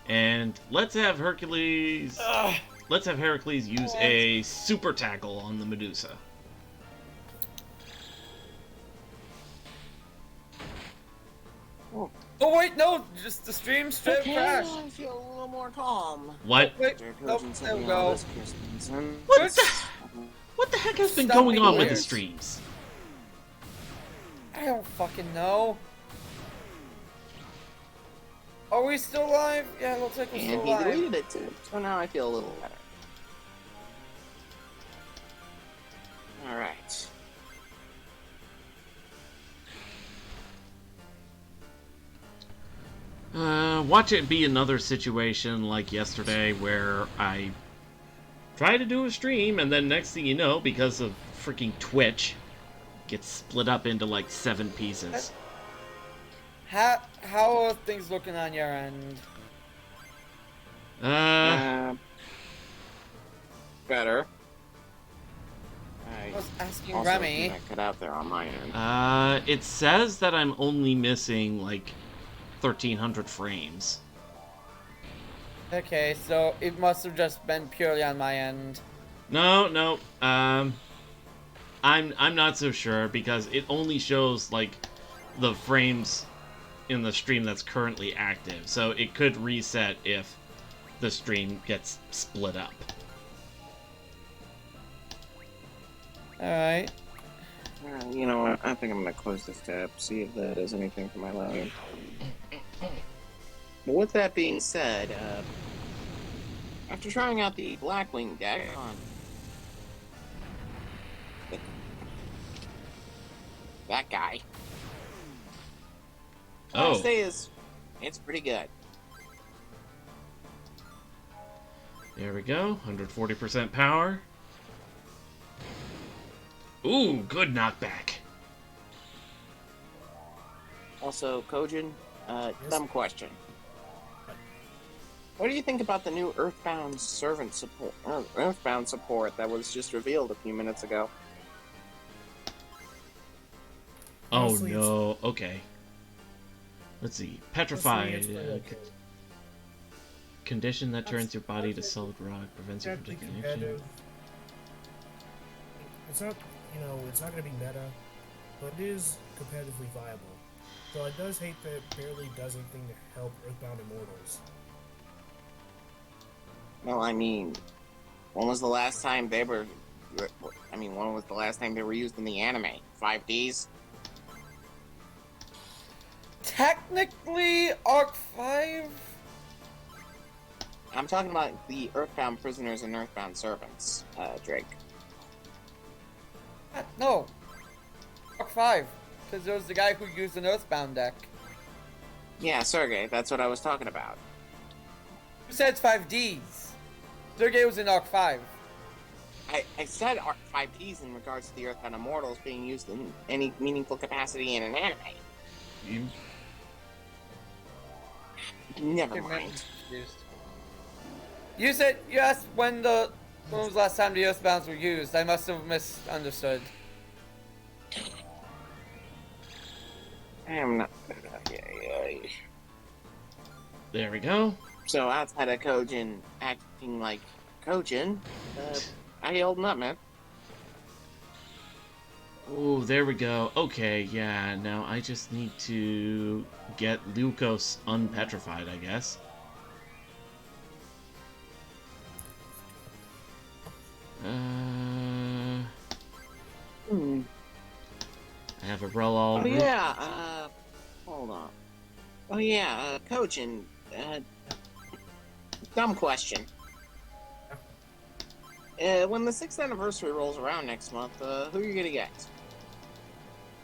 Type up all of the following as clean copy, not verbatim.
And let's have Hercules. Ugh. Let's have Heracles use What? a super tackle on the Medusa. Oh wait, no, just the stream straight Okay, crashed. I feel a little more calm. What? Wait, After nope, Trojan sent there we me all go. this Christmas and What the? What the heck has been Stop going being on with the weird. streams? I don't fucking know. Are we still live? Yeah, looks like we're And still he live. deleted it too, so now I feel a little better. Alright. Watch it be another situation like yesterday where I try to do a stream and then next thing you know, because of freaking Twitch, gets split up into like 7 pieces. How are things looking on your end? Better. I was asking Also Remy. I cut out there on my end. It says that I'm only missing like 1,300 frames. Okay, so it must have just been purely on my end. No, I'm not so sure because it only shows like the frames in the stream that's currently active, so it could reset if the stream gets split up. Alright. You know what? I think I'm gonna close this tab, see if that does anything for my loading. But with that being said, after trying out the Blackwing deck on that guy, Oh. I'll say is it's pretty good. There we go, 140% power. Ooh, good knockback. Also, Kojin, dumb question. What do you think about the new Earthbound servant support, Earthbound support that was just revealed a few minutes ago? Oh Honestly, no, okay. Let's see. Petrified. Honestly, it's okay. Condition that turns your body to solid rock, prevents you from Exactly taking action. competitive. It's not, it's not going to be meta, but it is competitively viable. Though I does hate that it barely does anything to help Earthbound Immortals. Well, I mean, when was the last time they were? When was the last time they were used in the anime? 5Ds. Technically, Arc 5? I'm talking about the Earthbound prisoners and Earthbound servants, Drake. No. Arc 5. Because there was the guy who used an Earthbound deck. Yeah, Sergey, that's what I was talking about. Who said it's 5Ds? Sergey was in Arc 5. I said Arc 5Ds in regards to the Earthbound Immortals being used in any meaningful capacity in an anime. You... Never Okay, mind. You said, you asked when was the last time the Earthbounds were used. I must have misunderstood. I am not... There we go. So outside of Kojin acting like Kojin, how you holding up, man? Oh, there we go. Okay, yeah, now I just need to get Lukos unpetrified, I guess. I have a roll all. Oh yeah, hold on. Oh yeah, Kojin, dumb question. When the 6th anniversary rolls around next month, who are you gonna get?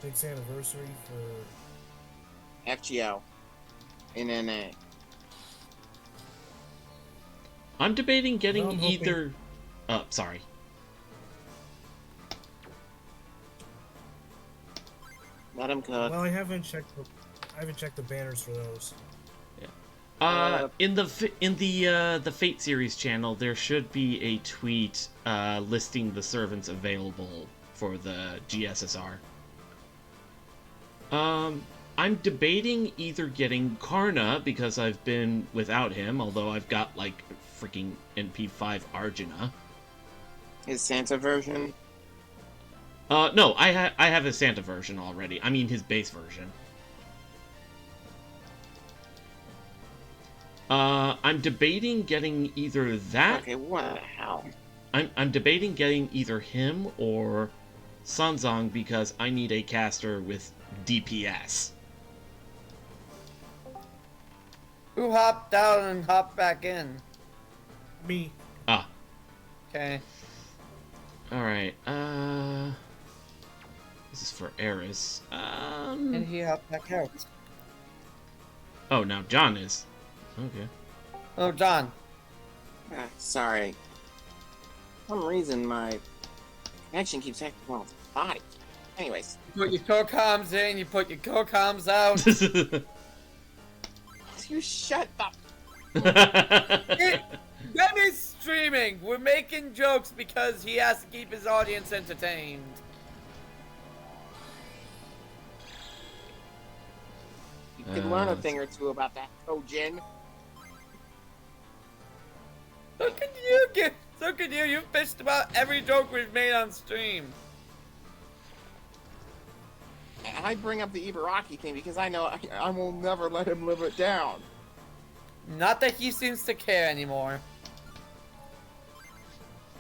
6th anniversary for... FGO. In NA. I'm debating getting Well, I'm hoping- either... Oh, sorry. Let him cook. Well, I haven't checked the banners for those. In the Fate series channel, there should be a tweet listing the servants available for the GSSR. I'm debating either getting Karna, because I've been without him, although I've got, like, freaking NP5 Arjuna. His Santa version. No, I have his Santa version already. I mean, his base version. I'm debating getting either that... Okay, what the hell? I'm debating getting either him or Sanzong, because I need a caster with DPS. Who hopped out and hopped back in? Me. Ah. Okay. Alright, this is for Eris. And he hopped back out. Oh, now John is. Okay. Oh, John. Sorry. For some reason, my connection keeps acting well with my body. Anyways. You put your co-coms in, you put your co-coms out. You shut the... Remy's streaming. We're making jokes because he has to keep his audience entertained. You can learn a thing or two about that, Trojan. So could you. You fished about every joke we've made on stream. And I bring up the Ibaraki thing because I know I will never let him live it down. Not that he seems to care anymore.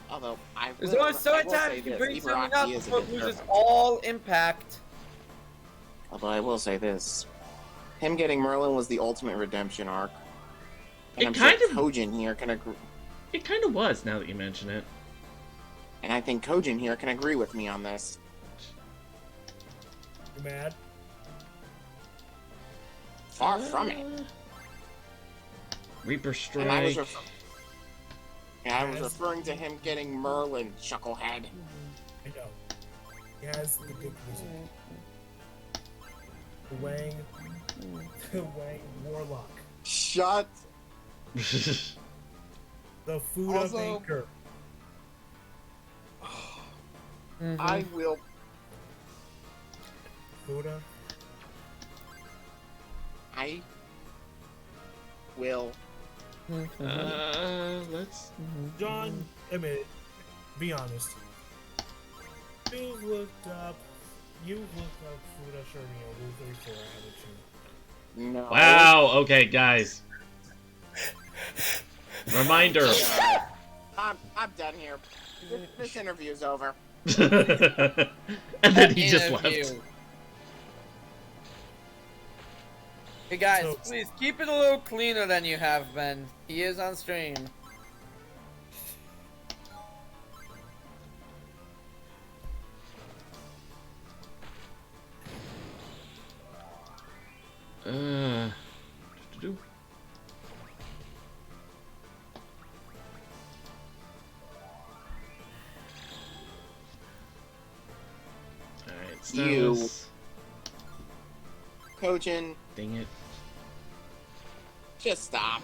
Although, There's only so many times you bring something up before it loses all impact. Although I will say this. Him getting Merlin was the ultimate redemption arc. And I'm sure Kojin here can agree. It kind of was, now that you mention it. And I think Kojin here can agree with me on this. You mad? Far from it. Reaper Strike. And I was referring to him getting Merlin, Chucklehead. I know. He has the good music. The Wang Warlock. Shut. The Fuda Also- Maker. I will. Fuda. I will. Let's... John, admit it. Be honest. You've looked up Fuda Shirley on Rule 34, haven't you? No. Wow, okay, guys. Reminder. I'm done here. This interview's over. And then he just left. Hey guys, please keep it a little cleaner than you have been. He is on stream. Alright, You. Kojin, Dang it. just stop.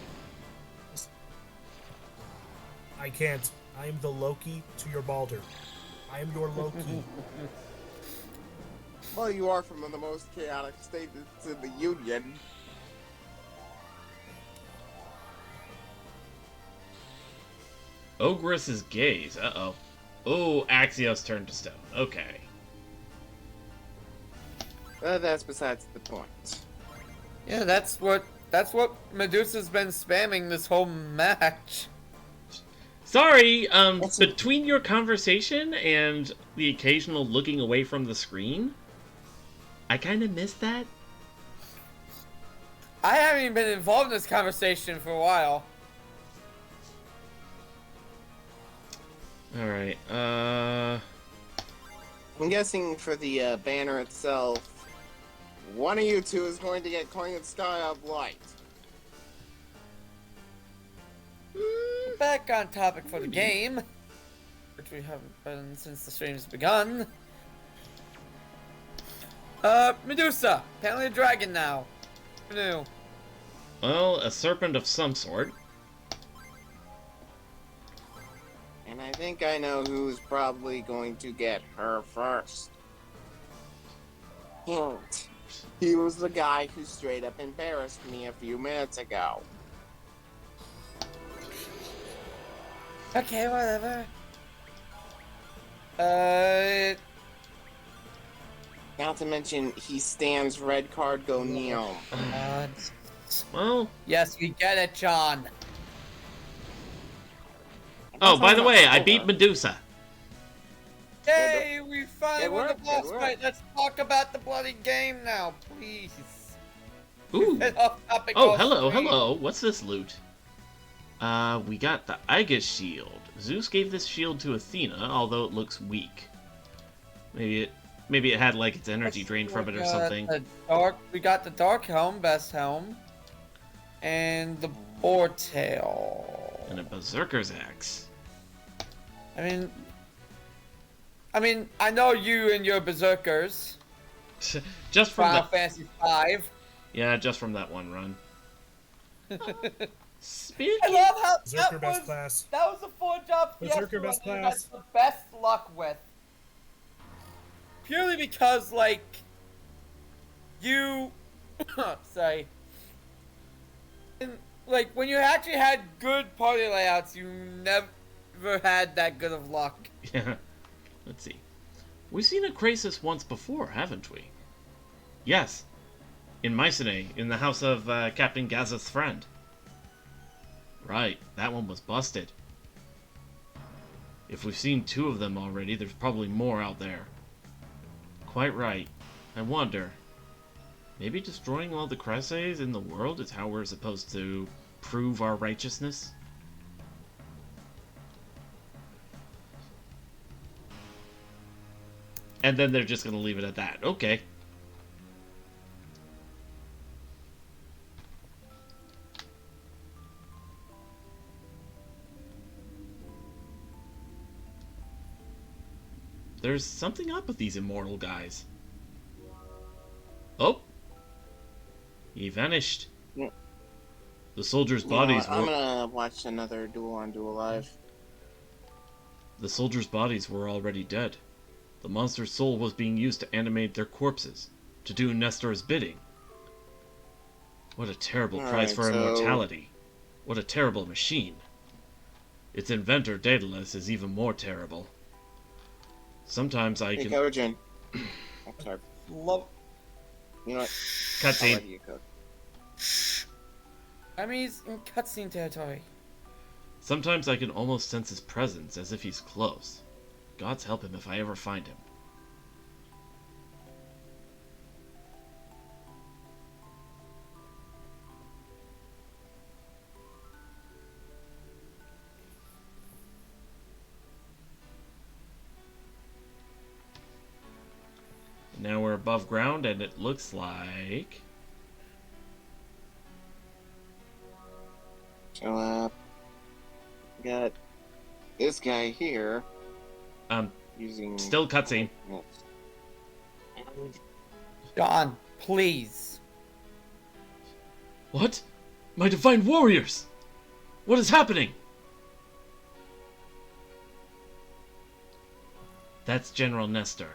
I can't. I am the Loki to your Balder. I am your Loki. Well, you are from the most chaotic state that's in the Union. Ogress's gaze. Uh-oh. Oh, Axios turned to stone. Okay. That's besides the point. Yeah, that's what Medusa's been spamming this whole match. Sorry, between your conversation and the occasional looking away from the screen, I kind of missed that. I haven't even been involved in this conversation for a while. Alright, I'm guessing for the banner itself, one of you two is going to get Coin the Sky of Light. Back on topic for the game, which we haven't been since the stream's begun. Medusa, apparently a dragon now. Who knew? well, a serpent of some sort. And I think I know who's probably going to get her first. Hint. He was the guy who straight up embarrassed me a few minutes ago. Okay, whatever. Not to mention, he stands red card go Neo. Well, Yes, we get it, John. oh, by the way, I beat Medusa. Yay, we finally Good won the work, boss good work. fight. Let's talk about the bloody game now, please. Ooh. Get off topic Oh, off hello, screen. hello. What's this loot? We got the Aegis shield. Zeus gave this shield to Athena, although it looks weak. Maybe it had like its energy drained from it or something. We got the dark helm, best helm, and the boar tail. And a berserker's axe. I mean, I know you and your berserkers. Just from Final the Fantasy V. yeah, just from that one run. Speaking. I love how Berserker that best was, class. that was a 4-job Berserker best you had class. the best luck with. Purely because, like, you... sorry. And, like, when you actually had good party layouts, you never had that good of luck. Yeah. Let's see. We've seen a Krasis once before, haven't we? Yes. In Mycenae, in the house of Captain Gazeth's friend. Right, that one was busted. If we've seen 2 of them already, there's probably more out there. Quite right. I wonder, maybe destroying all the Krases in the world is how we're supposed to prove our righteousness? And then they're just gonna leave it at that. Okay. There's something up with these immortal guys. Oh! He vanished. Yeah. The soldiers' You know bodies what, I'm were... gonna watch another Duel on Duel Live. The soldiers' bodies were already dead. The monster's soul was being used to animate their corpses, to do Nestor's bidding. What a terrible price for immortality. What a terrible machine. Its inventor, Daedalus, is even more terrible. Sometimes I Hey, can... Trojan. I'm sorry. Love... You know what? I'll let Cutscene. you cook. I mean, he's in cutscene territory. Sometimes I can almost sense his presence, as if he's close. God's help him if I ever find him. Now we're above ground, and it looks like... So, got this guy here using... Still cutscene. John, please. What? My divine warriors! What is happening? That's General Nestor.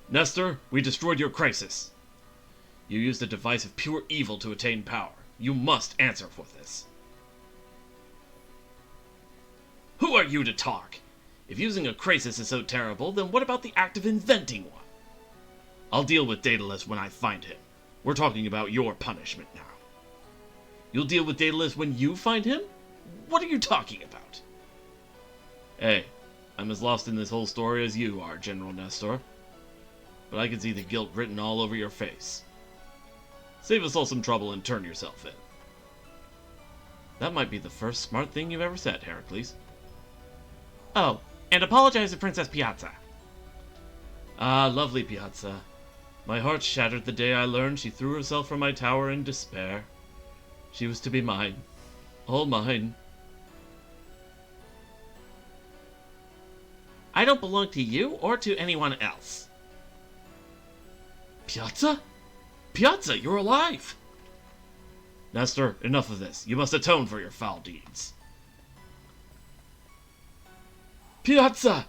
Nestor, we destroyed your crisis. You used a device of pure evil to attain power. You must answer for this. Who are you to talk? If using a crisis is so terrible, then what about the act of inventing one? I'll deal with Daedalus when I find him. We're talking about your punishment now. You'll deal with Daedalus when you find him? What are you talking about? Hey, I'm as lost in this whole story as you are, General Nestor. But I can see the guilt written all over your face. Save us all some trouble and turn yourself in. That might be the first smart thing you've ever said, Heracles. Oh, and apologize to Princess Piazza. Ah, lovely Piazza. My heart shattered the day I learned she threw herself from my tower in despair. She was to be mine. All mine. I don't belong to you or to anyone else. Piazza? Piazza, you're alive! Nestor, enough of this. You must atone for your foul deeds. Piazza!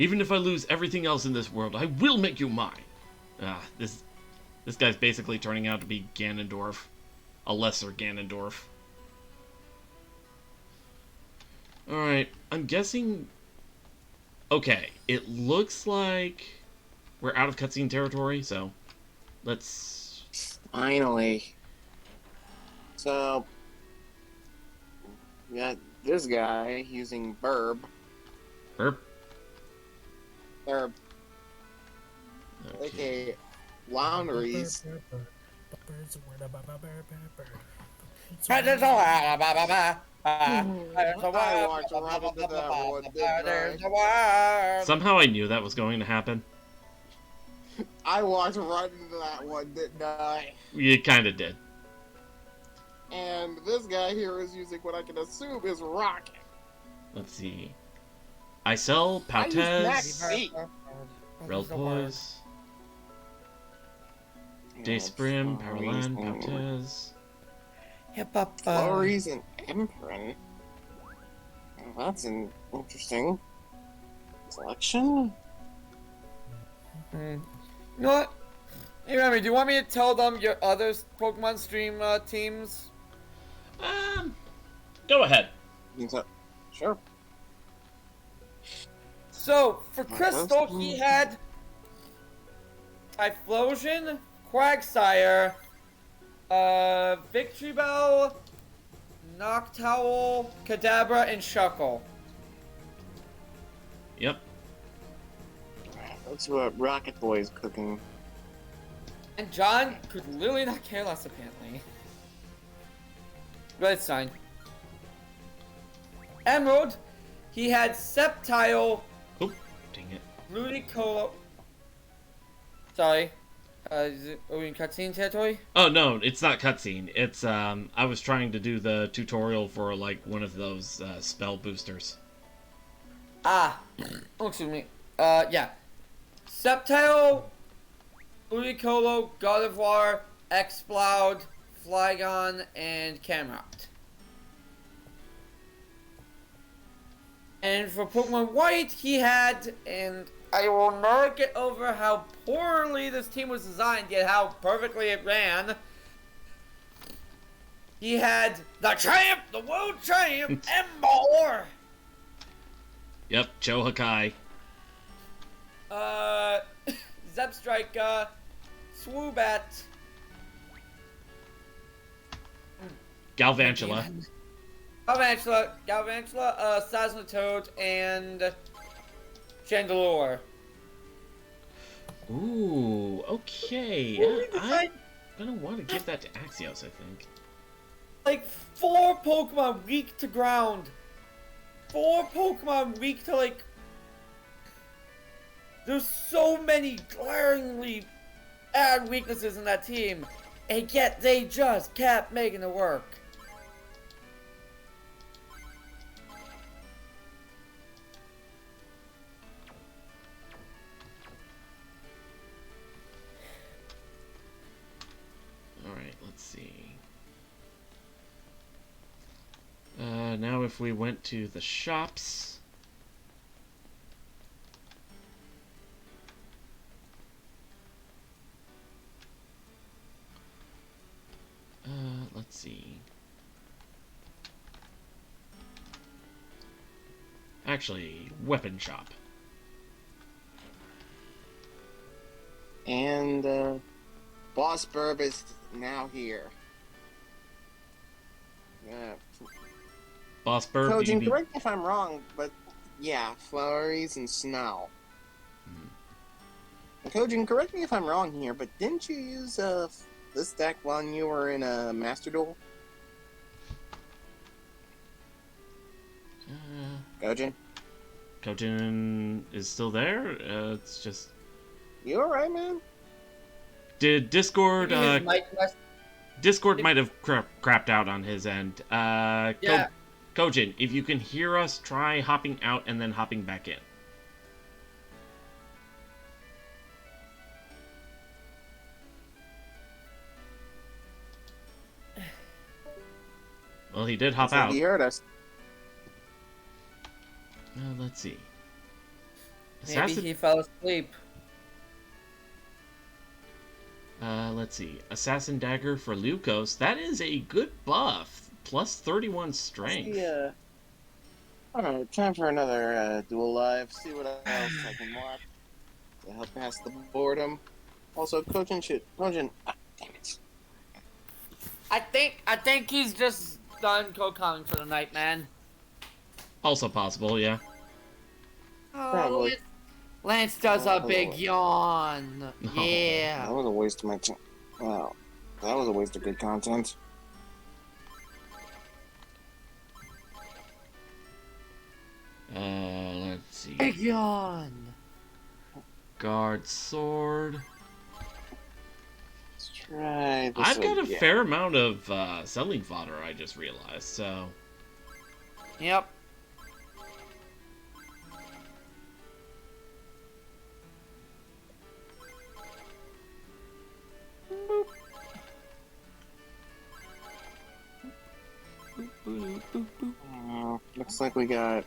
Even if I lose everything else in this world, I will make you mine. This guy's basically turning out to be Ganondorf. A lesser Ganondorf. Alright, I'm guessing... Okay, it looks like we're out of cutscene territory, so let's... Finally. So, we got this guy using Burb. Burp. Burb. Okay. Okay. Laundries. I walked right into that one, didn't I? Somehow I knew that was going to happen. I walked right into that one, didn't I? You kind of did. And this guy here is using what I can assume is rocket. Let's see. I sell I use Pautez, Max 8. Relpoise, Daystbrim, Powerland, Pautez. Flores and Emperor. Well, that's an interesting selection. You know what? Hey, Remy, do you want me to tell them your other Pokemon stream teams? Go ahead. Sure. So, for Crystal, he had Typhlosion, Quagsire, Victory Bell, Noctowl, Kadabra, and Shuckle. Yep. That's what Rocket Boy is cooking. And John could literally not care less, apparently. But it's fine. Emerald, he had Sceptile, Oh, dang it. Ludicolo. Sorry. Are we in cutscene territory? Oh, no, it's not cutscene. It's, I was trying to do the tutorial for, like, one of those, spell boosters. Ah. Oh, excuse me. Yeah. Sceptile, Ludicolo, God of War, Exploud, Flygon, and Camerupt. And for Pokemon White, he had, and I will never get over how poorly this team was designed, yet how perfectly it ran. He had the champ, the world champ, Emboar! Yep, Chohakai. Zepstrika, Swoobat, Galvantula. Galvantula, Sasnatoad, and Chandelure. Ooh, okay. I'm gonna want to give that to Axios, I think. Like, 4 Pokemon weak to ground. 4 Pokemon weak to, like... There's so many glaringly bad weaknesses in that team, and yet they just kept making it work. Alright, let's see. Now if we went to the shops... let's see. Actually, weapon shop. And, Boss Burb is now here. Yeah. Boss Burb, Trojan, correct me if I'm wrong, but yeah, flurries and snow. Trojan, correct me if I'm wrong here, but didn't you use this deck while you were in a Master Duel? Trojan? Trojan is still there? It's just... You alright, man? Did Discord... His mic must- Discord might have crapped out on his end. Yeah. Kojin, if you can hear us, try hopping out and then hopping back in. Well, he did hop out. He heard us. Let's see. Maybe Assassin. he fell asleep. Let's see. Assassin Dagger for Lucos. That is a good buff. Plus 31 strength. Alright, time for another duel live. See what else I can watch to help pass the boredom. Also, Trojan, damn it. I think he's just done co-calling for the night, man. Also possible, yeah. Oh, Probably. Lance does a Oh, big yawn. No. Yeah. That was a waste of my time. Wow, that was a waste of good content. Let's see. Big yawn. Guard sword. Let's try this I've got a again. fair amount of selling fodder, I just realized, so... Yep. Looks like we got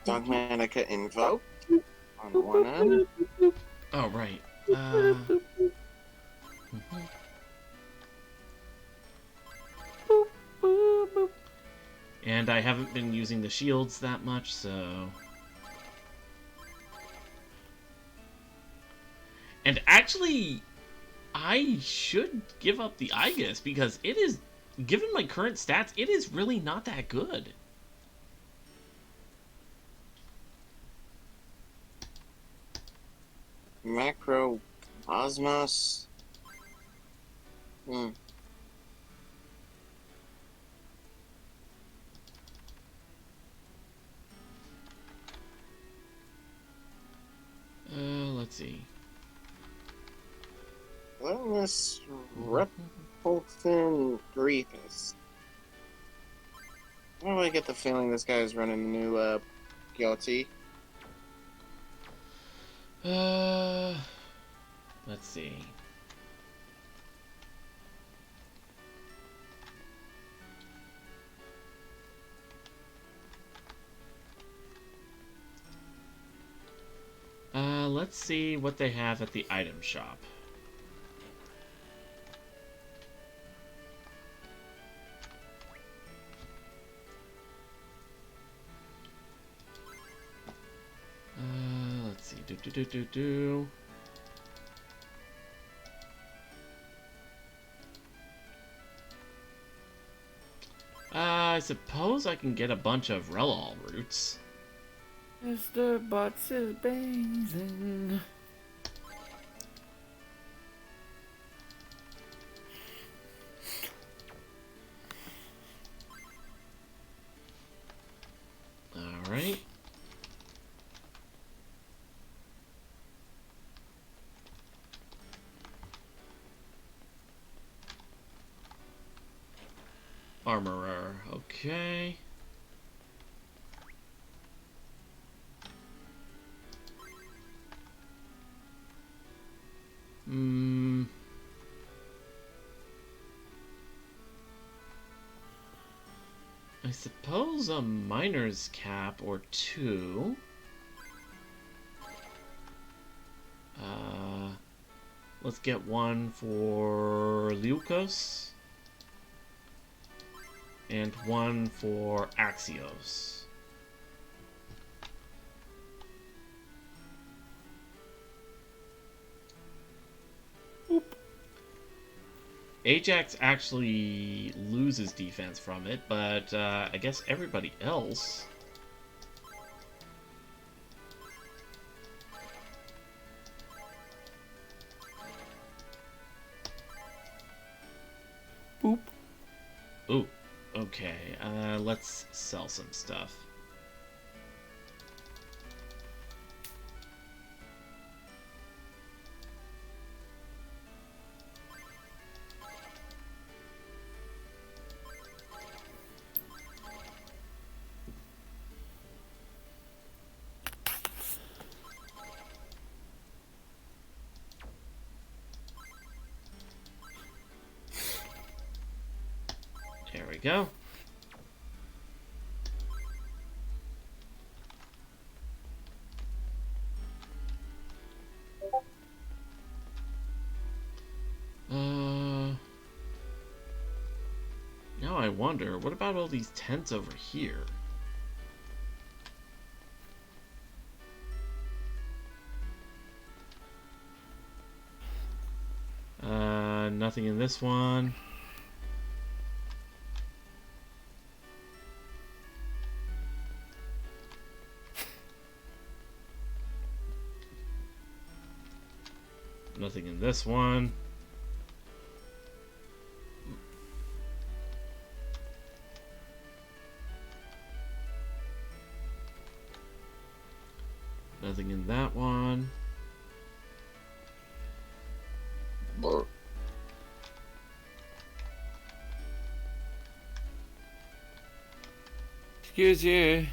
Dogmatica invoked on one end. Oh, right. And I haven't been using the shields that much, so... And actually, I should give up the Aegis, because it is, given my current stats, it is really not that good. Macro Cosmos. Let's see. Wellness Repulsion Grievous. Why do I get the feeling this guy is running a new guilty? Let's see. Let's see what they have at the item shop. Let's see. I suppose I can get a bunch of Relol roots. Mr. Butts is banging. Alright. Armorer, okay. I suppose a miner's cap or two. Let's get one for Leukos. And one for Axios. Oop. Ajax actually loses defense from it, but I guess everybody else... Boop. Ooh, okay. Let's sell some stuff. There we go. I wonder, what about all these tents over here? Nothing in this one. Nothing in this one. Nothing in that one. Excuse you.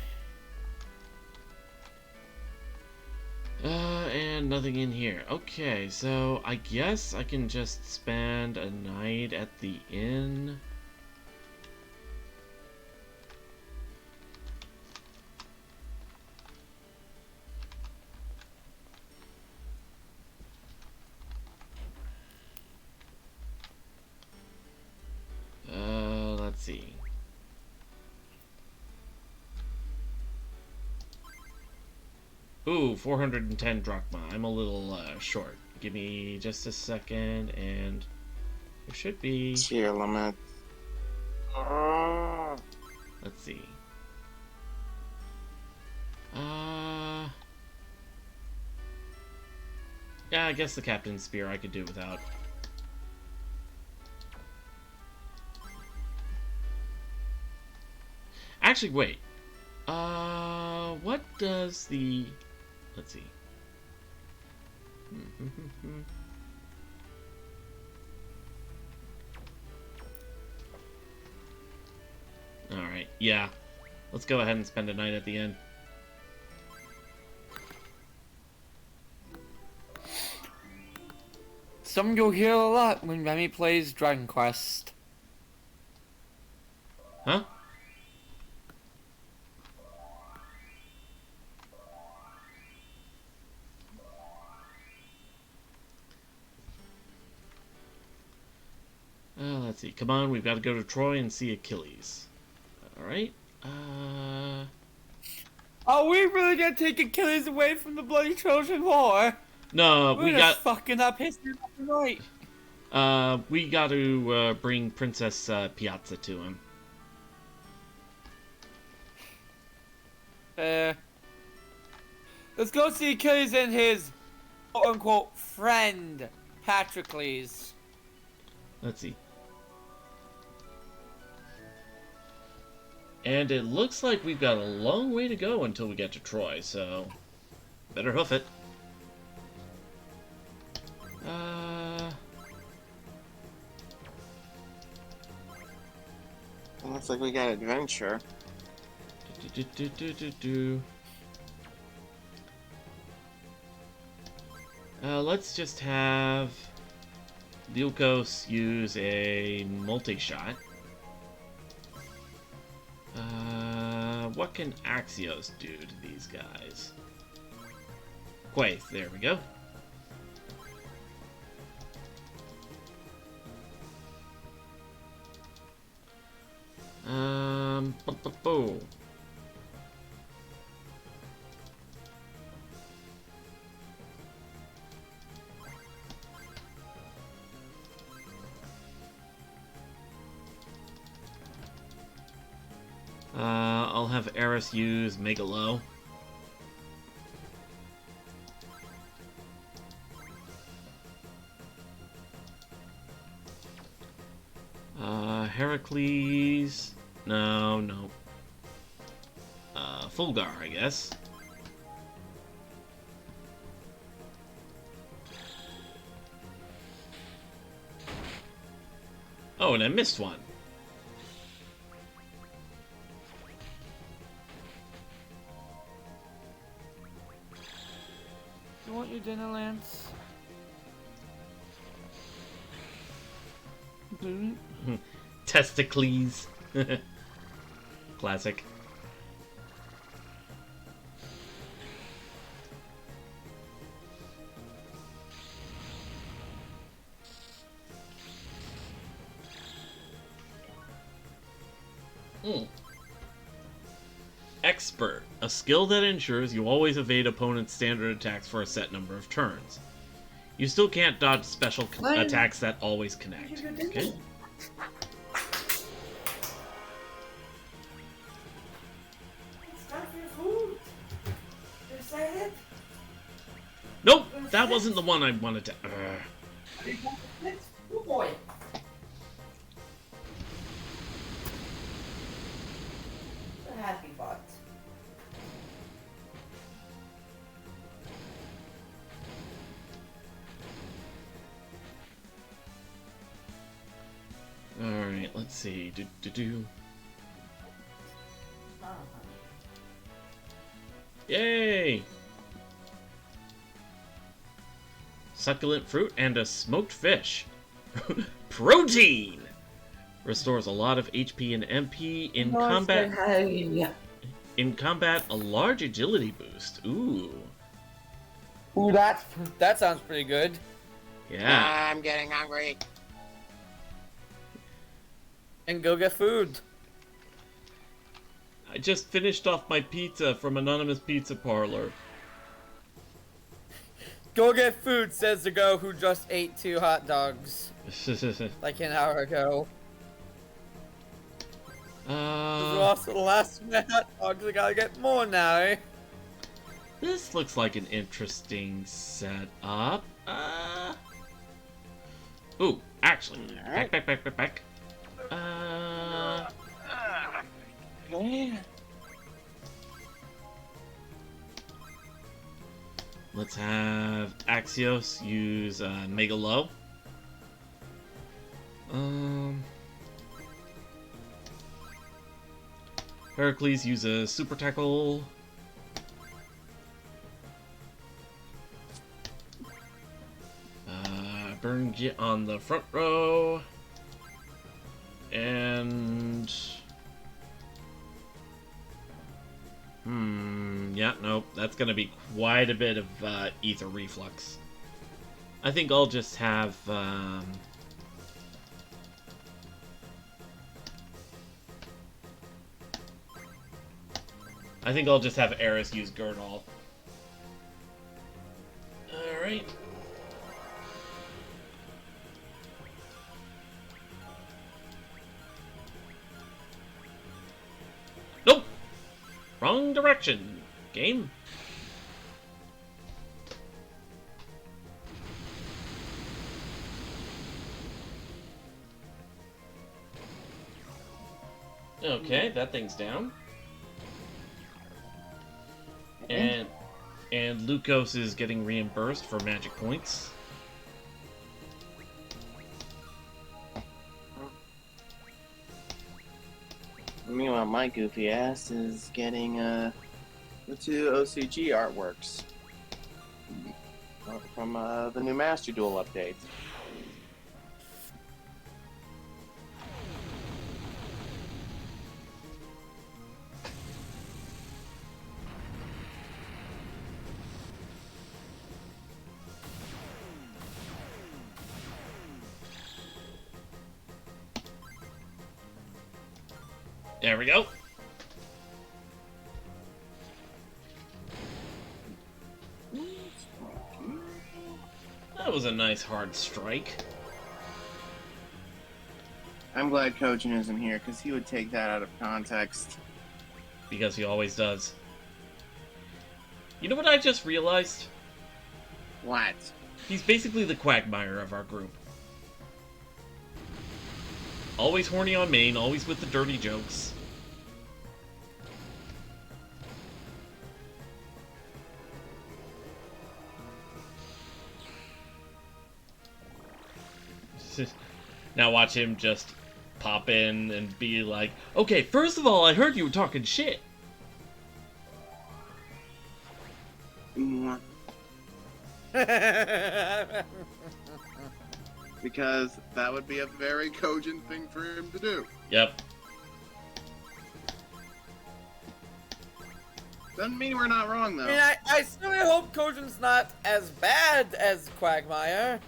And nothing in here. Okay, so I guess I can just spend a night at the inn. Let's see. Ooh, 410 drachma. I'm a little short. Give me just a second, and there should be. Tier limit. Let's see. Yeah, I guess the captain's spear I could do without. Actually, wait. What does the... Let's see. Alright, yeah. Let's go ahead and spend a night at the inn. Something you'll hear a lot when Remy plays Dragon Quest. Huh? Let's see. Come on, we've got to go to Troy and see Achilles. Alright. Are we really gonna take Achilles away from the bloody Trojan War? No, We're we just got... fucking up history left and right. We got to bring Princess Piazza to him. Let's go see Achilles and his quote-unquote friend, Patrocles. Let's see. And it looks like we've got a long way to go until we get to Troy, so better hoof it. Looks like we got adventure. Let's just have Lukos use a multi-shot. What can Axios do to these guys? Quaith, there we go. Bo. I'll have Eris use Megalo. Heracles. No. Fulgar, I guess. Oh, and I missed one. You want your dinner, Lance? Testicles. Classic. Mm. Expert, a skill that ensures you always evade opponents' standard attacks for a set number of turns. You still can't dodge special attacks that always connect. Okay. It's time for your food. You excited? Nope, that wasn't the one I wanted to. Good boy. A happy bot. Alright, let's see. Yay! Succulent fruit and a smoked fish. Protein! Restores a lot of HP and MP in combat. In combat, a large agility boost. Ooh. Ooh, that sounds pretty good. Yeah. I'm getting hungry. And go get food. I just finished off my pizza from Anonymous Pizza Parlor. Go get food, says the girl who just ate 2 hot dogs. Like an hour ago. Those are also the last of my hot dogs. I gotta get more now, eh? This looks like an interesting setup. Ooh, actually, back. Let's have Axios use Mega Low. Heracles use a Super Tackle. Burn on the front row. And... yeah, nope. That's gonna be quite a bit of ether reflux. I think I'll just have... I think I'll just have Eris use Gurnall. Alright. Nope! Wrong direction, game. Okay, that thing's down. And Lukos is getting reimbursed for magic points. Meanwhile, my goofy ass is getting the 2 OCG artworks from the new Master Duel updates. There we go. That was a nice hard strike. I'm glad Trojan isn't here, because he would take that out of context. Because he always does. You know what I just realized? What? He's basically the Quagmire of our group. Always horny on main, always with the dirty jokes. Now watch him just pop in and be like, okay, first of all, I heard you were talking shit. Because that would be a very cogent thing for him to do. Yep. Doesn't mean we're not wrong, though. I mean, I still hope Kojan's not as bad as Quagmire.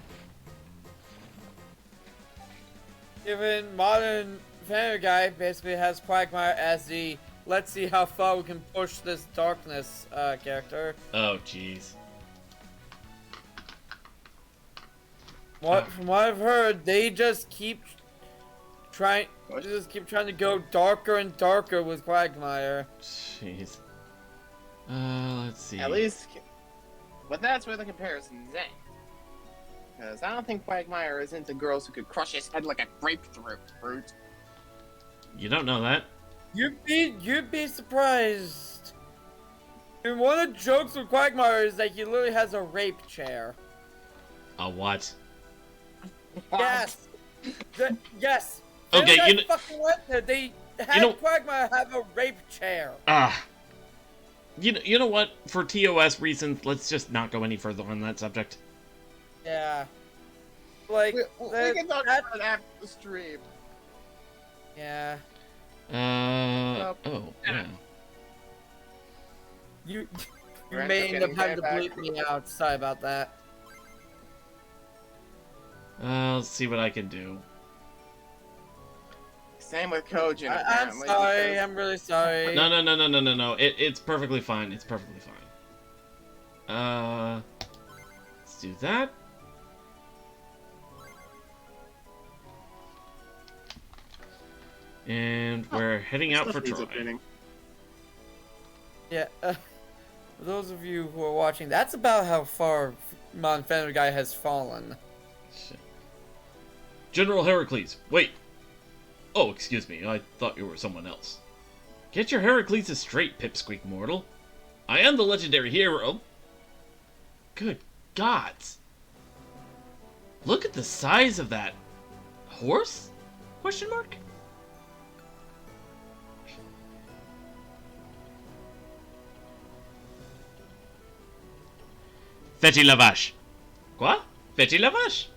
Given modern Family Guy basically has Quagmire as the let's see how far we can push this darkness character. Oh, jeez. From what I've heard, they just keep trying to go darker and darker with Quagmire. Jeez. Let's see. At least, but that's where the comparison's at. Because I don't think Quagmire is into girls who could crush his head like a grapefruit. You don't know that. You'd be surprised. And one of the jokes with Quagmire is that he literally has a rape chair. A what? Yes. Yes. Okay, They you know. fucking went there. They had Quagmire have a rape chair. You know what? For TOS reasons, let's just not go any further on that subject. Yeah. Like We can talk about it after the stream. Yeah. Oh, yeah. You Right, may I'm end up getting having to that bleep me out. Sorry about that. Let's see what I can do. Same with Kojin, I'm apparently. sorry. because- I'm really sorry. No. It's perfectly fine. It's perfectly fine. Let's do that. And we're heading out for Stuff needs Troy. updating. Yeah. For those of you who are watching, that's about how far Mon Family Guy has fallen. Shit. General Heracles, wait. Oh, excuse me. I thought you were someone else. Get your Heracles straight, pipsqueak mortal. I am the legendary hero. Good gods. Look at the size of that horse? Question mark? Fetty la vache. Quoi? Fetty la vache?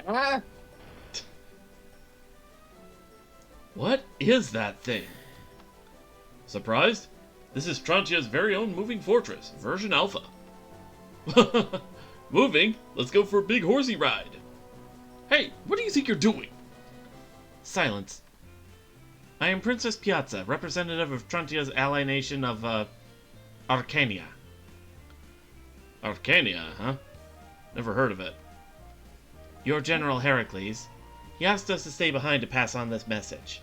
Ah, What is that thing? Surprised? This is Trantia's very own moving fortress, version alpha. Moving? Let's go for a big horsey ride. Hey, what do you think you're doing? Silence. I am Princess Piazza, representative of Trantia's ally nation of, Arcania. Arcania, huh? Never heard of it. Your General Heracles. He asked us to stay behind to pass on this message.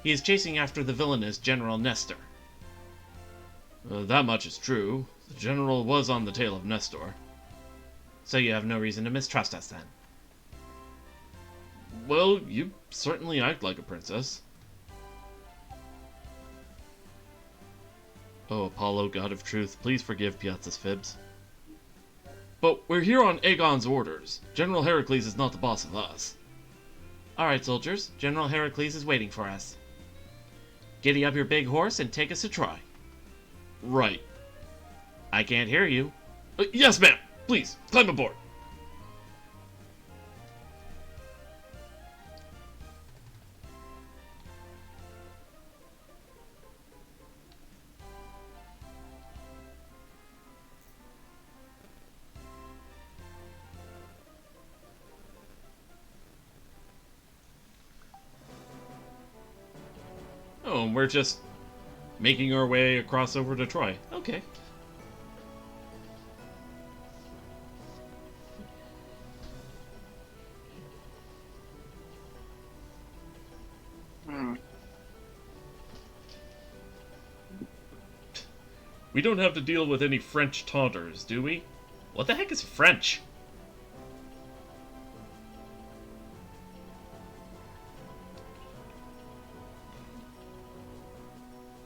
He is chasing after the villainous General Nestor. That much is true. The General was on the tail of Nestor. So you have no reason to mistrust us, then? Well, you certainly act like a princess. Oh, Apollo, god of truth, please forgive Piazza's fibs. But we're here on Aegon's orders. General Heracles is not the boss of us. Alright, soldiers. General Heracles is waiting for us. Giddy up your big horse and take us to Troy. Right. I can't hear you. Yes, ma'am! Please, climb aboard! Oh, and we're just making our way across over to Troy. Okay. hmm. We don't have to deal with any French taunters, do we? What the heck is French?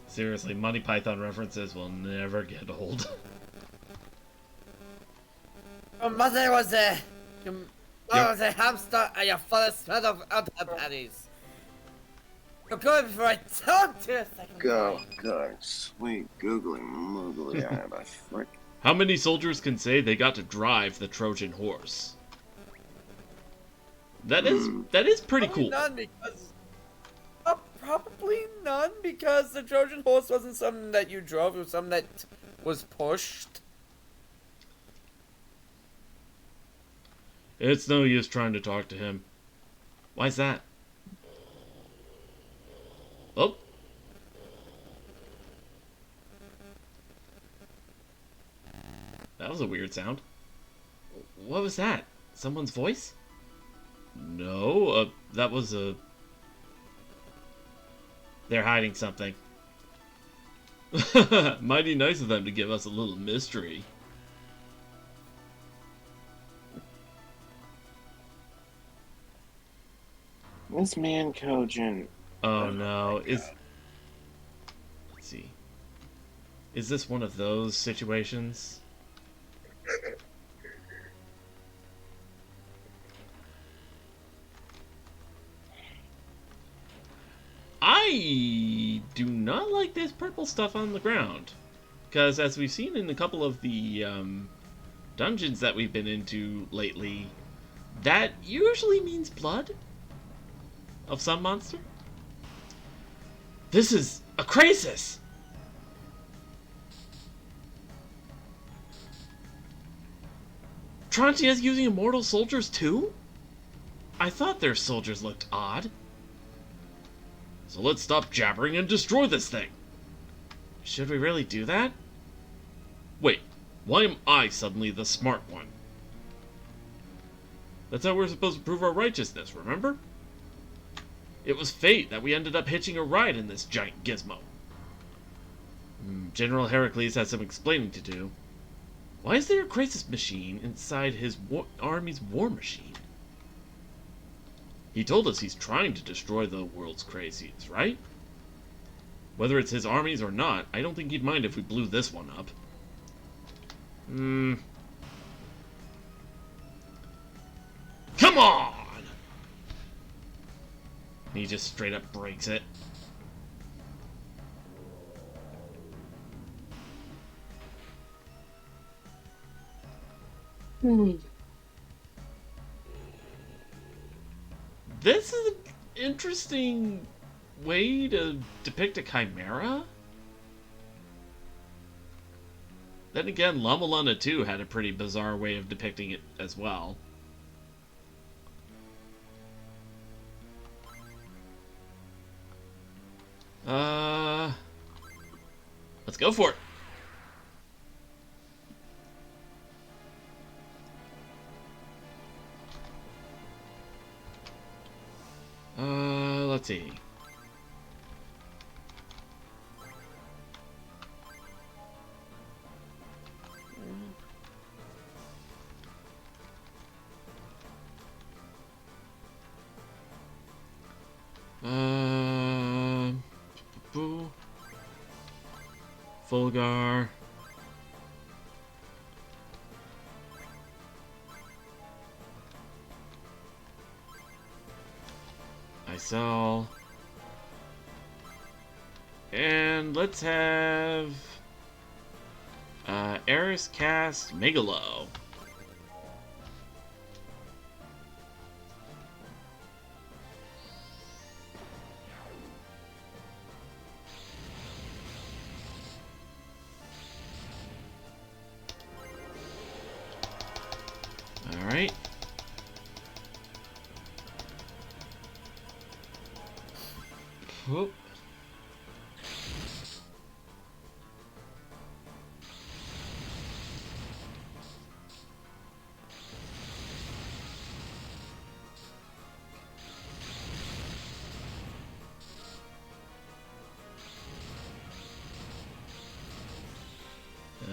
Seriously, Monty Python references will never get old. Your mother was a hamster and your father smelled of other patties. You're good before I talk to you a second. Go, sweet googly moogly out of a frick. How many soldiers can say they got to drive the Trojan horse? That is pretty Probably cool. none because probably none because the Trojan horse wasn't something that you drove, it was something that was pushed. It's no use trying to talk to him. Why's that? Oh. That was a weird sound. What was that? Someone's voice? No, that was a... They're hiding something. Mighty nice of them to give us a little mystery. This man, Kojin. Oh no, Let's see. Is this one of those situations? I do not like this purple stuff on the ground. Because as we've seen in a couple of the dungeons that we've been into lately, that usually means blood of some monster. This is a crisis! Trontia's using immortal soldiers too? I thought their soldiers looked odd. So let's stop jabbering and destroy this thing. Should we really do that? Wait, why am I suddenly the smart one? That's how we're supposed to prove our righteousness, remember? It was fate that we ended up hitching a ride in this giant gizmo. General HERACLES has some explaining to do. Why is there a crisis machine inside his army's war machine? He told us he's trying to destroy the world's crises, right? Whether it's his armies or not, I don't think he'd mind if we blew this one up. Come on! He just straight up breaks it. This is an interesting way to depict a chimera. Then again, Lamalana 2 had a pretty bizarre way of depicting it as well. Let's go for it. Let's see. Fulgar. I sell. And let's have Eris cast Megalo. Alright. Whoop.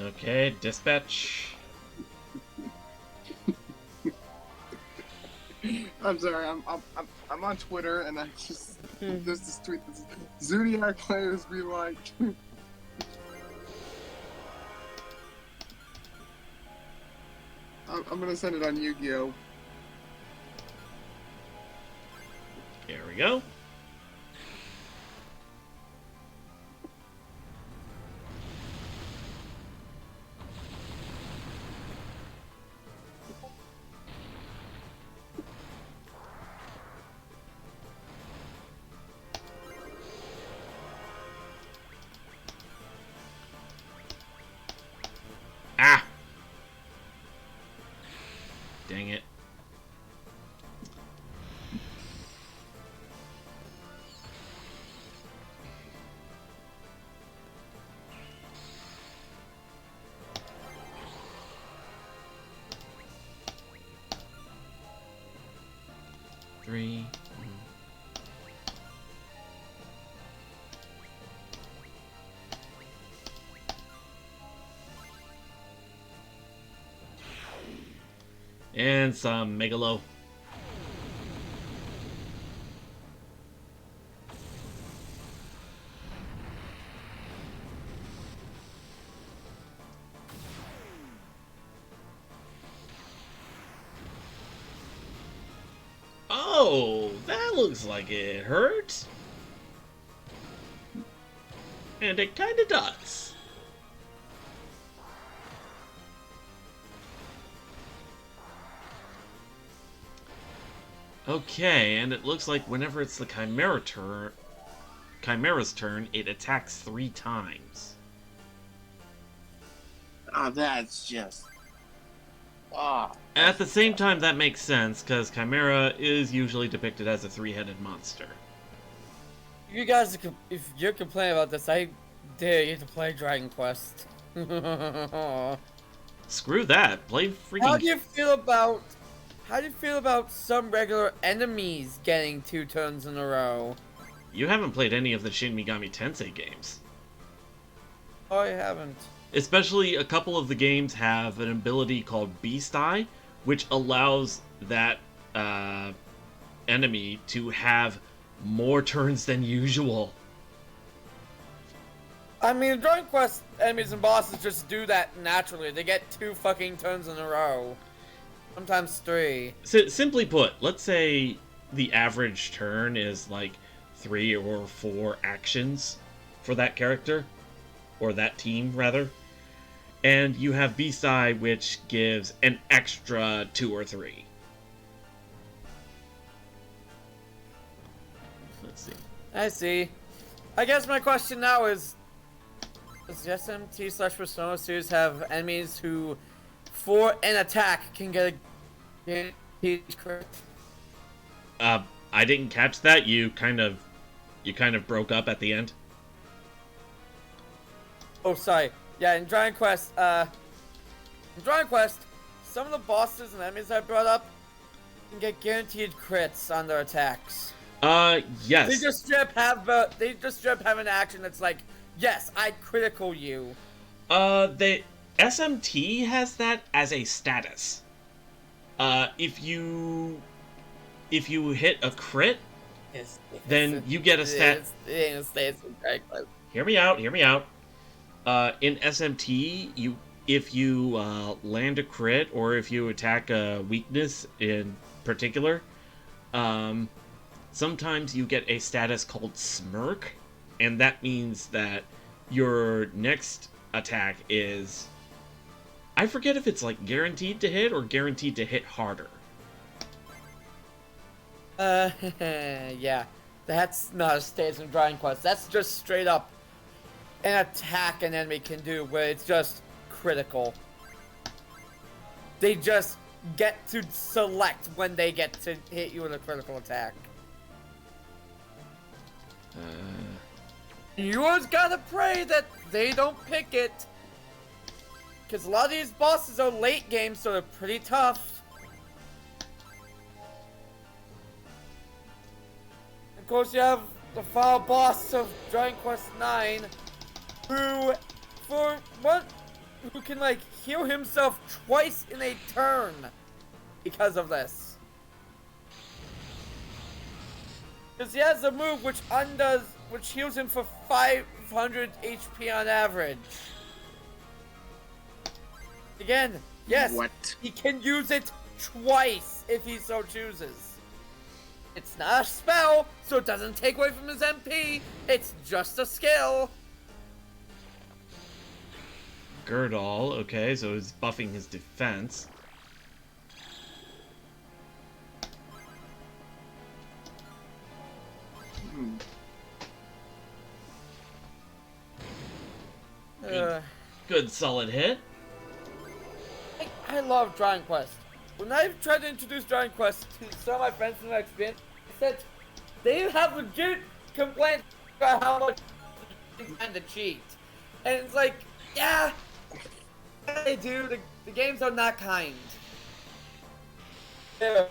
Okay, dispatch. I'm sorry. I'm on Twitter and I just there's this tweet that says, Zodiac players be like. I'm gonna send it on Yu-Gi-Oh. Here we go. Ah! Dang it. 3. And some Megalo. Oh, that looks like it hurt. And it kinda does. Okay, and it looks like whenever it's the Chimera's turn, it attacks 3 times. Ah, that's just. Ah. At the same time, that makes sense, because Chimera is usually depicted as a 3-headed monster. You guys, if you're complaining about this, I dare you to play Dragon Quest. Screw that. Play freaking... How do you feel about some regular enemies getting 2 turns in a row? You haven't played any of the Shin Megami Tensei games. Oh, I haven't. Especially a couple of the games have an ability called Beast Eye, which allows that enemy to have more turns than usual. I mean, Dragon Quest enemies and bosses just do that naturally. They get 2 fucking turns in a row. Sometimes 3. Simply put, let's say the average turn is like 3 or 4 actions for that character, or that team, rather. And you have Beast Eye, which gives an extra 2 or 3. Let's see. I see. I guess my question now is, does the SMT/Persona series have enemies who, for an attack, can get a guaranteed crit? I didn't catch that. You kind of broke up at the end. Oh, sorry. Yeah, in Dragon Quest, some of the bosses and enemies I brought up can get guaranteed crits on their attacks. Yes. They just straight have an action that's like, yes, I critical you. The SMT has that as a status. If you hit a crit, then you get a stat. Hear me out. In SMT, if you land a crit, or if you attack a weakness in particular, sometimes you get a status called Smirk, and that means that your next attack is... I forget if it's like guaranteed to hit or guaranteed to hit harder. Yeah. That's not a stage in Dragon Quest. That's just straight up an attack an enemy can do where it's just critical. They just get to select when they get to hit you with a critical attack. You always gotta pray that they don't pick it. Because a lot of these bosses are late game, so they're pretty tough. Of course, you have the final boss of Dragon Quest IX, who can like heal himself twice in a turn because of this. Because he has a move which heals him for 500 HP on average. Again, yes, What? he can use it twice if he so chooses. It's not a spell, so it doesn't take away from his MP. It's just a skill. Girdal, okay, so he's buffing his defense. Good solid hit. I love Dragon Quest. When I've tried to introduce Dragon Quest to some of my friends in my experience, they said they have legit complaints about how much they tend to cheat. And it's like, yeah, they do. The games are not kind. They're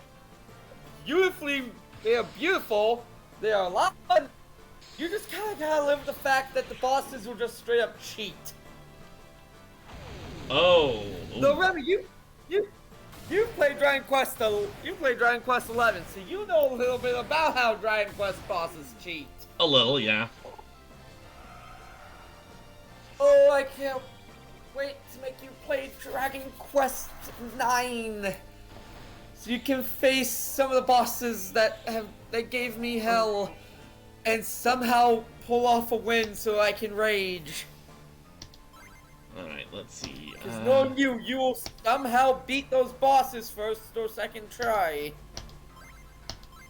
beautifully They are beautiful. They are a lot of fun. You just kind of gotta live with the fact that the bosses will just straight up cheat. Oh. So remember, you played Dragon Quest. You played Dragon Quest 11, so you know a little bit about how Dragon Quest bosses cheat. A little, yeah. Oh, I can't wait to make you play Dragon Quest 9, so you can face some of the bosses that gave me hell, and somehow pull off a win so I can rage. Alright, let's see. Because knowing you will somehow beat those bosses first or second try.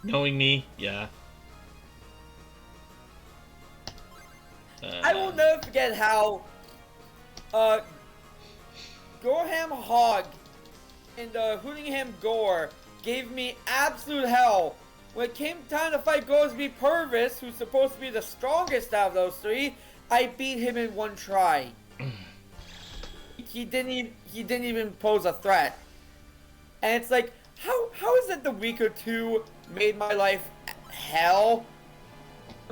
Knowing me, yeah. I will never forget how Gorham Hog and Hootingham Gore gave me absolute hell. When it came time to fight Goresby Purvis, who's supposed to be the strongest out of those three, I beat him in one try. He didn't even pose a threat. And it's like, how is it the week or two made my life hell?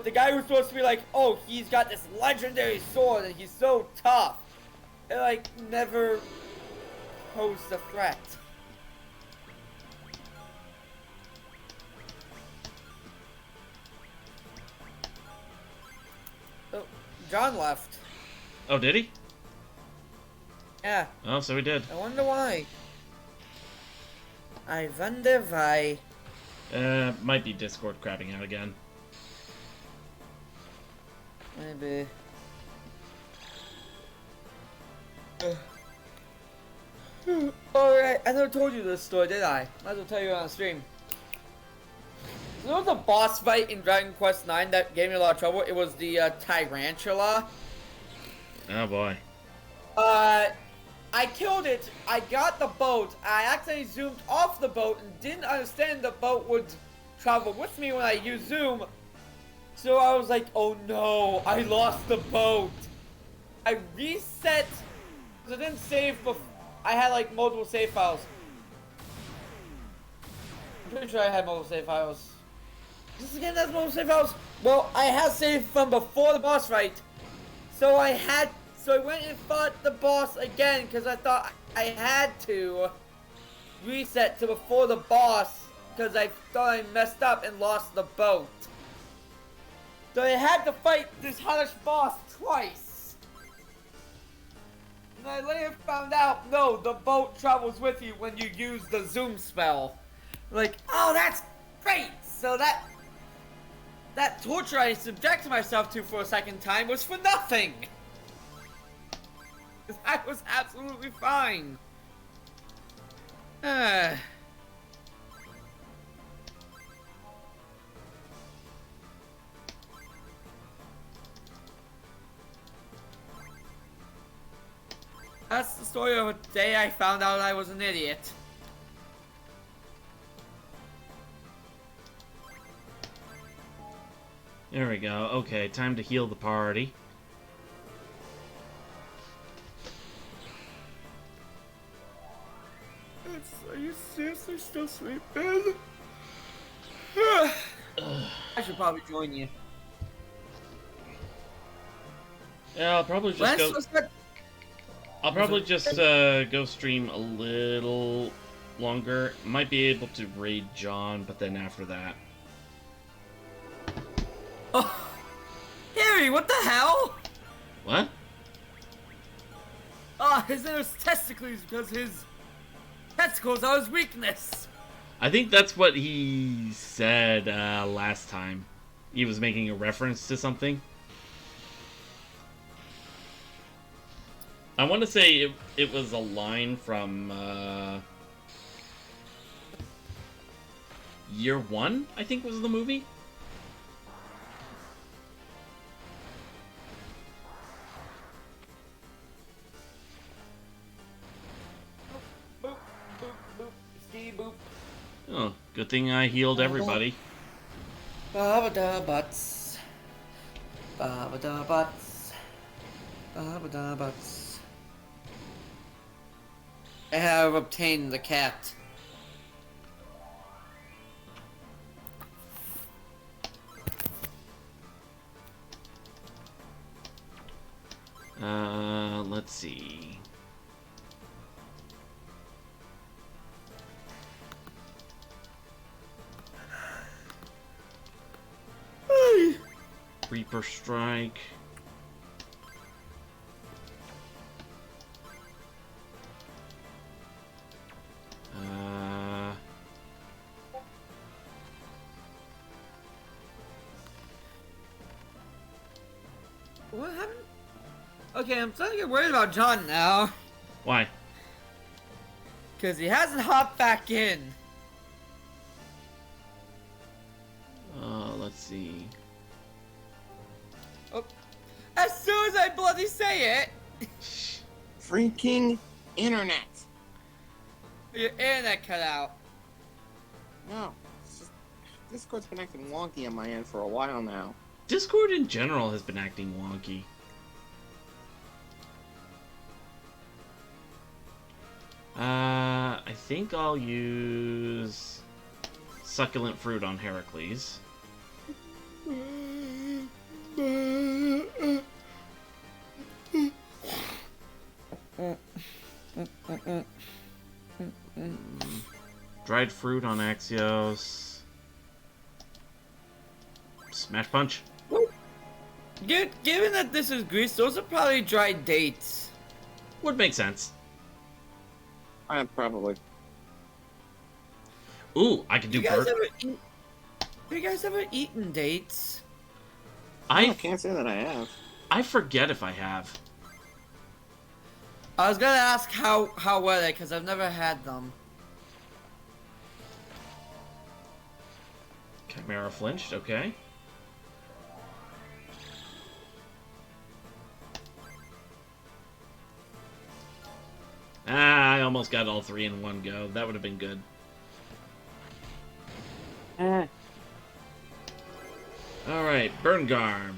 The guy who's supposed to be like, oh, he's got this legendary sword and he's so tough, and like never posed a threat. Oh, John left. Oh, did he? Yeah. Oh, so he did. I wonder why. I wonder why. Might be Discord crapping out again. Maybe. Alright, I never told you this story, did I? Might as well tell you on stream. There was a boss fight in Dragon Quest IX that gave me a lot of trouble. It was the Tarantula. Oh boy. I killed it. I got the boat. I accidentally zoomed off the boat and didn't understand the boat would travel with me when I used zoom. So I was like, oh no, I lost the boat. I reset, because I didn't save before. I had like multiple save files. I'm pretty sure I had multiple save files. This again has multiple save files? Well, I had saved from before the boss fight. So I went and fought the boss again, because I thought I had to reset to before the boss, because I thought I messed up and lost the boat. So I had to fight this hellish boss twice. And I later found out, no, the boat travels with you when you use the zoom spell. Like, oh, that's great! So that torture I subjected myself to for a second time was for nothing! I was absolutely fine. That's the story of a day I found out I was an idiot. There we go. Okay, time to heal the party. Are you seriously still sleeping? I should probably join you. Yeah, I'll probably just go. I'll probably just go stream a little longer. Might be able to raid John, but then after that. Oh, Harry, what the hell? What? His name was Testicles because his testicles are his weakness. I think that's what he said last time. He was making a reference to something. I want to say it was a line from Year One, I think was the movie. Boop, boop, boop, ski boop. Oh, good thing I healed everybody. Ba-ba-da butts. Ba-ba-da butts. Ba-ba-da butts. I have obtained the cat. let's see. Reaper Strike. What happened? Okay, I'm starting to get worried about John now. Why? Because he hasn't hopped back in. Let's see. Oh, as soon as I bloody say it, Freaking internet. your internet cut out. No, it's just, Discord's been acting wonky on my end for a while now. Discord in general has been acting wonky. I think I'll use Succulent Fruit on Heracles. Dried Fruit on Axios. Smash Punch. Given that this is Greece, those are probably dried dates. Would make sense. Probably. Ooh, I could do bird. Have you guys ever eaten dates? I can't say that I have. I forget if I have. I was gonna ask how were they, because I've never had them. Chimera flinched, okay. I almost got all three in one go. That would have been good. Alright, Burn Garb.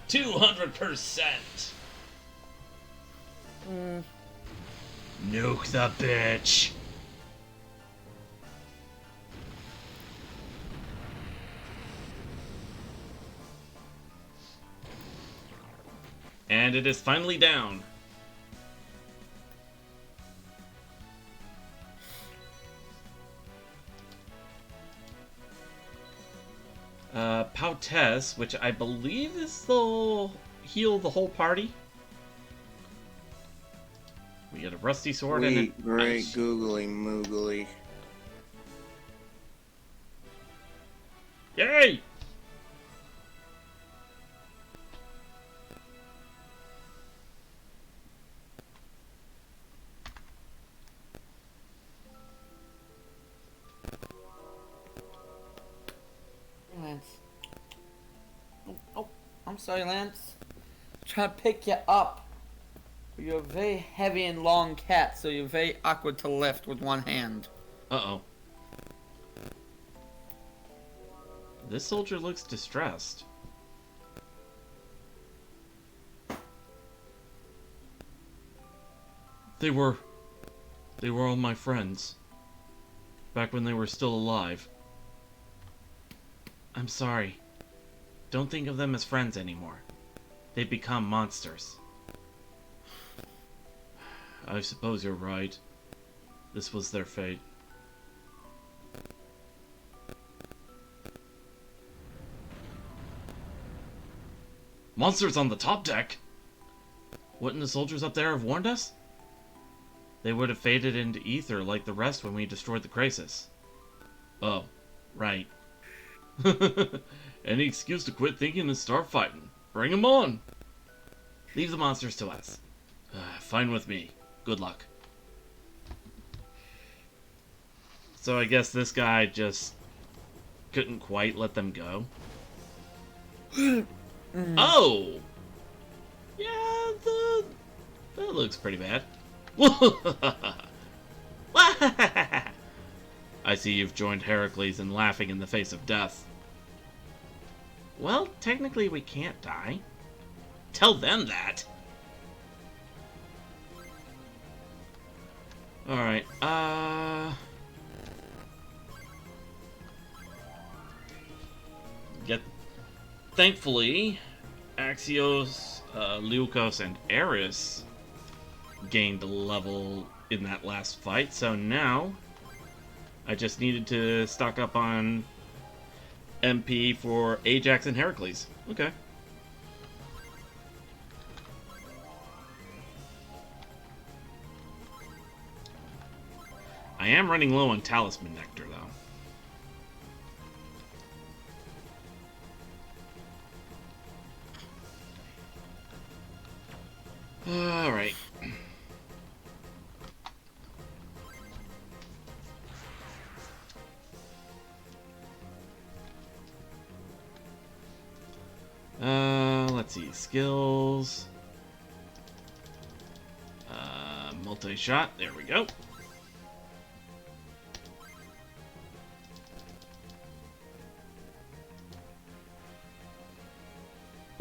$200%. Nuke the bitch. And it is finally down. Poutess, which I believe is the heal the whole party. We get a rusty sword and a great ice. googly moogly. Yay! Lance. Oh, I'm sorry, Lance. I'm trying to pick you up. You're a very heavy and long cat, so you're very awkward to lift with one hand. Uh-oh. This soldier looks distressed. They were all my friends. Back when they were still alive. I'm sorry. Don't think of them as friends anymore. They've become monsters. I suppose you're right. This was their fate. Monsters on the top deck? Wouldn't the soldiers up there have warned us? They would have faded into ether like the rest when we destroyed the Crisis. Oh, right. Any excuse to quit thinking and start fighting. Bring 'em on! Leave the monsters to us. Fine with me. Good luck. So I guess this guy just couldn't quite let them go. Oh! Yeah, that looks pretty bad. I see you've joined Heracles in laughing in the face of death. Well, technically we can't die. Tell them that! Alright, thankfully, Axios, Leukos, and Eris gained a level in that last fight, so now I just needed to stock up on MP for Ajax and Heracles. Okay. I am running low on Talisman Nectar, though. Alright. Let's see. Skills. Multi-shot. There we go.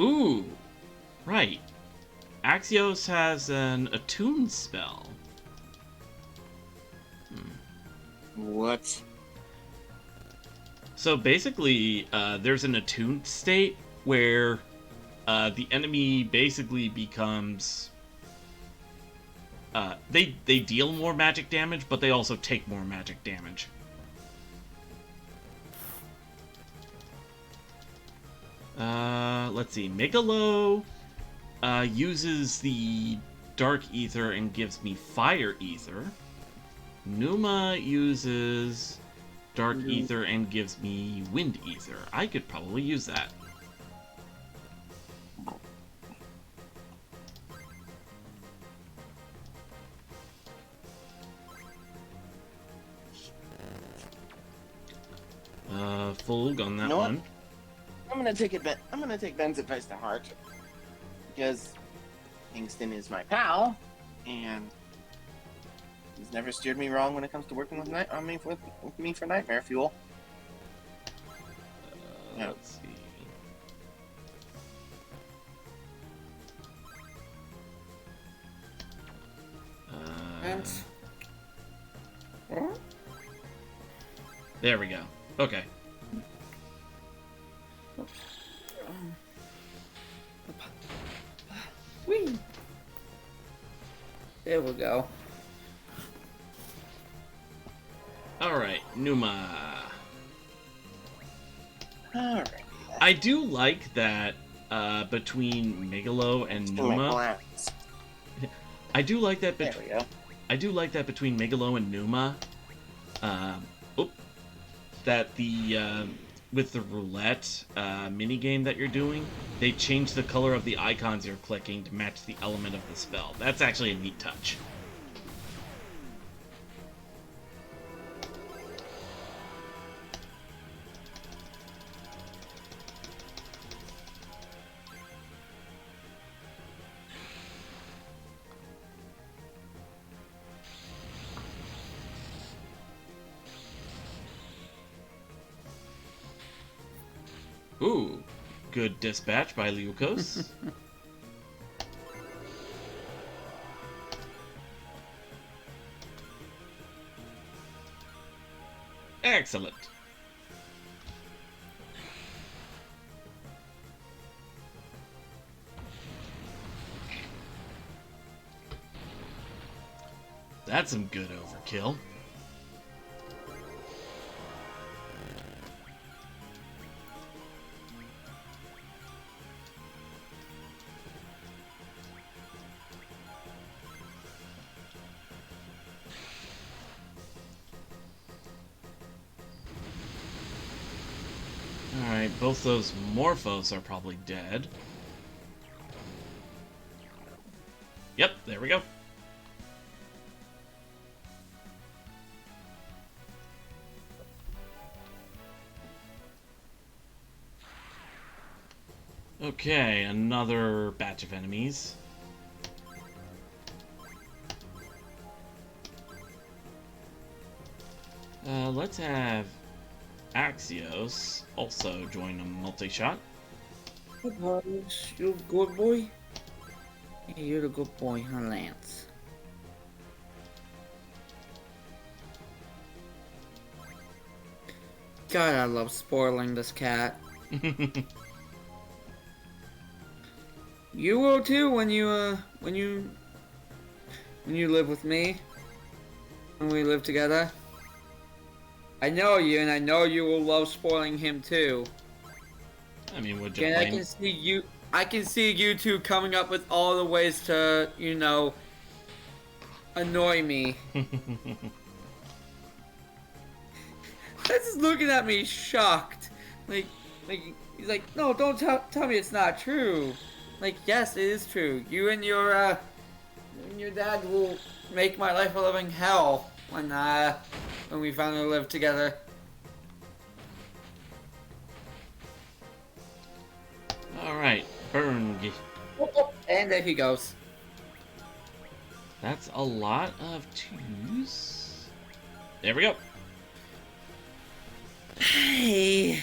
Ooh, right. Axios has an attune spell. What? So basically, there's an attuned state where the enemy basically becomes... they deal more magic damage, but they also take more magic damage. Let's see. Megalo uses the Dark Ether and gives me Fire Ether. Numa uses Dark Ether and gives me Wind Ether. I could probably use that. Full on that one. I'm gonna take Ben's advice to heart, because Kingston is my pal, and he's never steered me wrong when it comes to working with me for Nightmare Fuel. Yeah. Let's see. There we go. Okay. Whee! There we go. Alright, Numa. Alright. I do like that between Megalo and Numa. I do like that There we go. I do like that between Megalo and Numa. That the with the roulette minigame that you're doing, they change the color of the icons you're clicking to match the element of the spell. That's actually a neat touch. Ooh, good dispatch by Leukos. Excellent. That's some good overkill. Alright, both those Morphos are probably dead. Yep, there we go. Okay, another batch of enemies. Let's have Axios also join a multi-shot. Hey, Lance, you a good boy? Yeah, you're the good boy, huh, Lance? God, I love spoiling this cat. You will too when you live with me. When we live together. I know you, and I know you will love spoiling him too. I mean, would you And I blame? can see you. I can see you two coming up with all the ways to, annoy me. That's just looking at me shocked. Like he's like, no, don't tell me it's not true. Like, yes, it is true. You and your dad will make my life a living hell when we finally live together. All right, burn. And there he goes. That's a lot of 2s. There we go. Hey.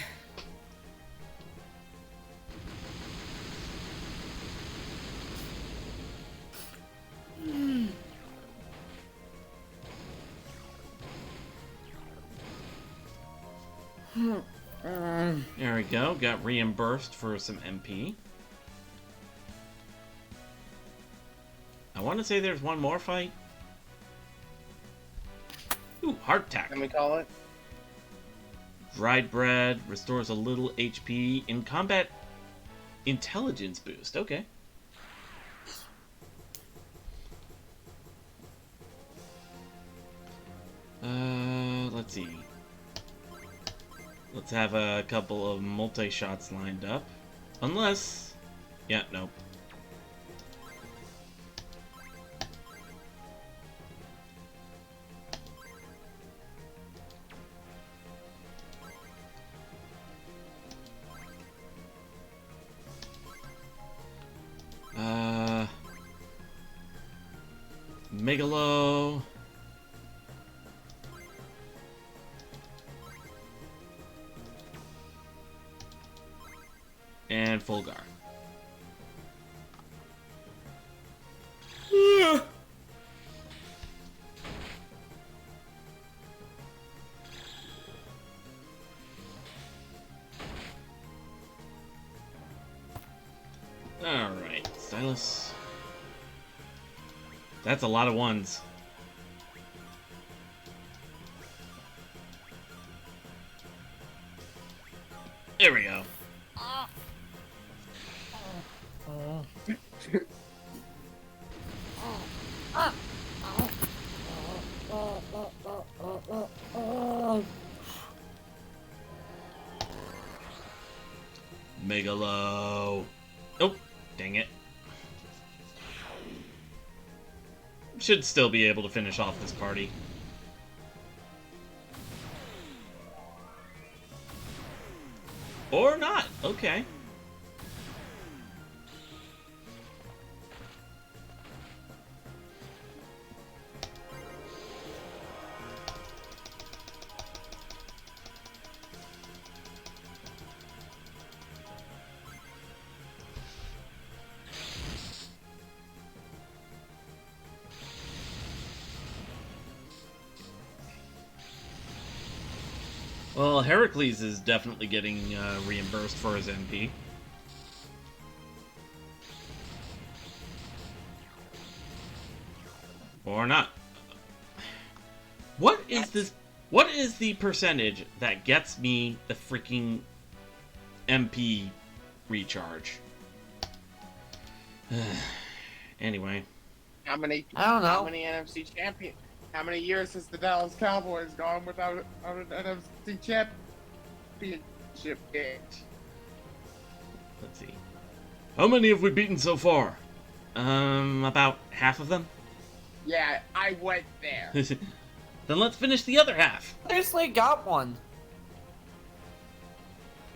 There we go. Got reimbursed for some MP. I want to say there's one more fight. Ooh, heart attack. Can we call it? Dried bread restores a little HP in combat intelligence boost. Okay. Let's see. Let's have a couple of multi-shots lined up. Unless... Yeah, nope. Megalo... and Fulgar. Alright, Stylus. That's a lot of ones. There we go. Megalo. Oh, dang it. Should still be able to finish off this party. Or not. Okay. Well, Heracles is definitely getting reimbursed for his MP. Or not. What is this? What is the percentage that gets me the freaking MP recharge? Anyway. How many? I don't know. How many NFC champion? How many years has the Dallas Cowboys gone without an NFC championship game? Let's see. How many have we beaten so far? About half of them. Yeah, I went there. Then let's finish the other half. Seriously got one.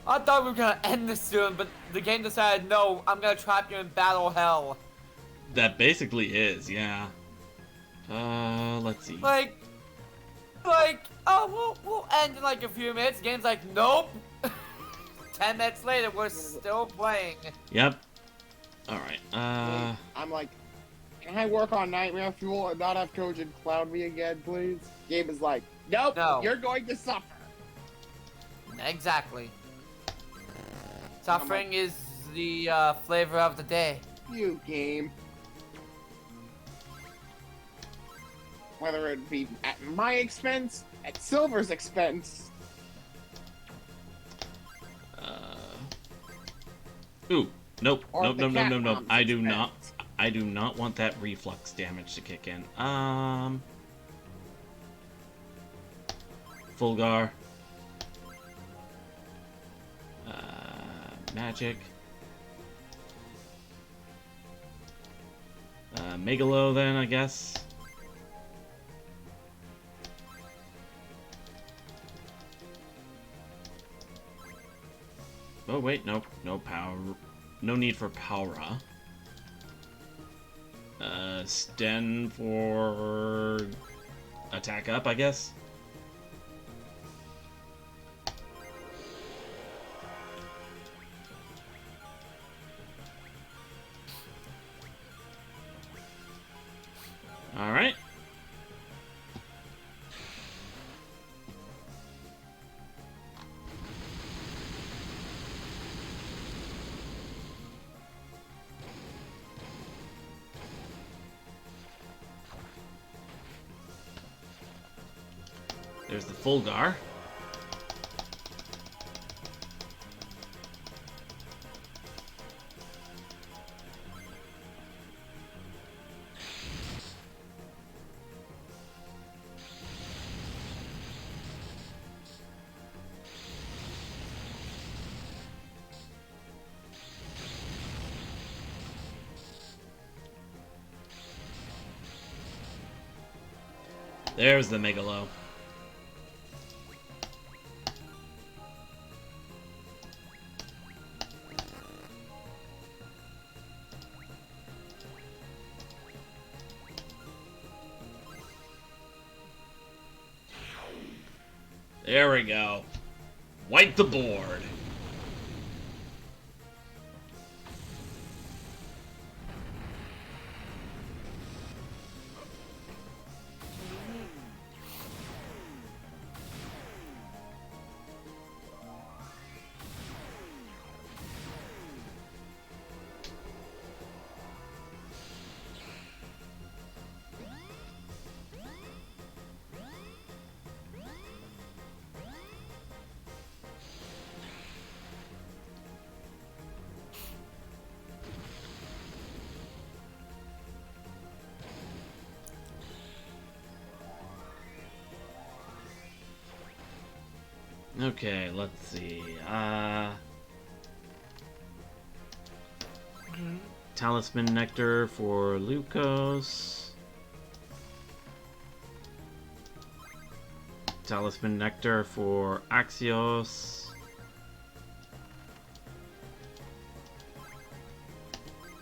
I thought we were gonna end this soon, but the game decided, no, I'm gonna trap you in battle hell. That basically is, yeah. Let's see. Like, oh, we'll end in like a few minutes. Game's like, nope. 10 minutes later, we're still playing. Yep. Alright, I'm like, can I work on Nightmare Fuel and not have Trojan cloud me again, please? Game is like, nope, No. you're going to suffer. Exactly. Suffering is the flavor of the day. you, game. Whether it be at my expense, at Silver's expense. Ooh, nope, Or nope, the nope, nope, cat nope, nope. mom's I do not. expense. I do not want that reflux damage to kick in. Fulgar. Magic. Megalo then, I guess. Oh wait, nope, no power, no need for Power. Sten for attack up, I guess. All right. There's the Fulgar. There's the Megalo. There we go. Wipe the board. Okay, let's see. Talisman Nectar for Lucos. Talisman Nectar for Axios.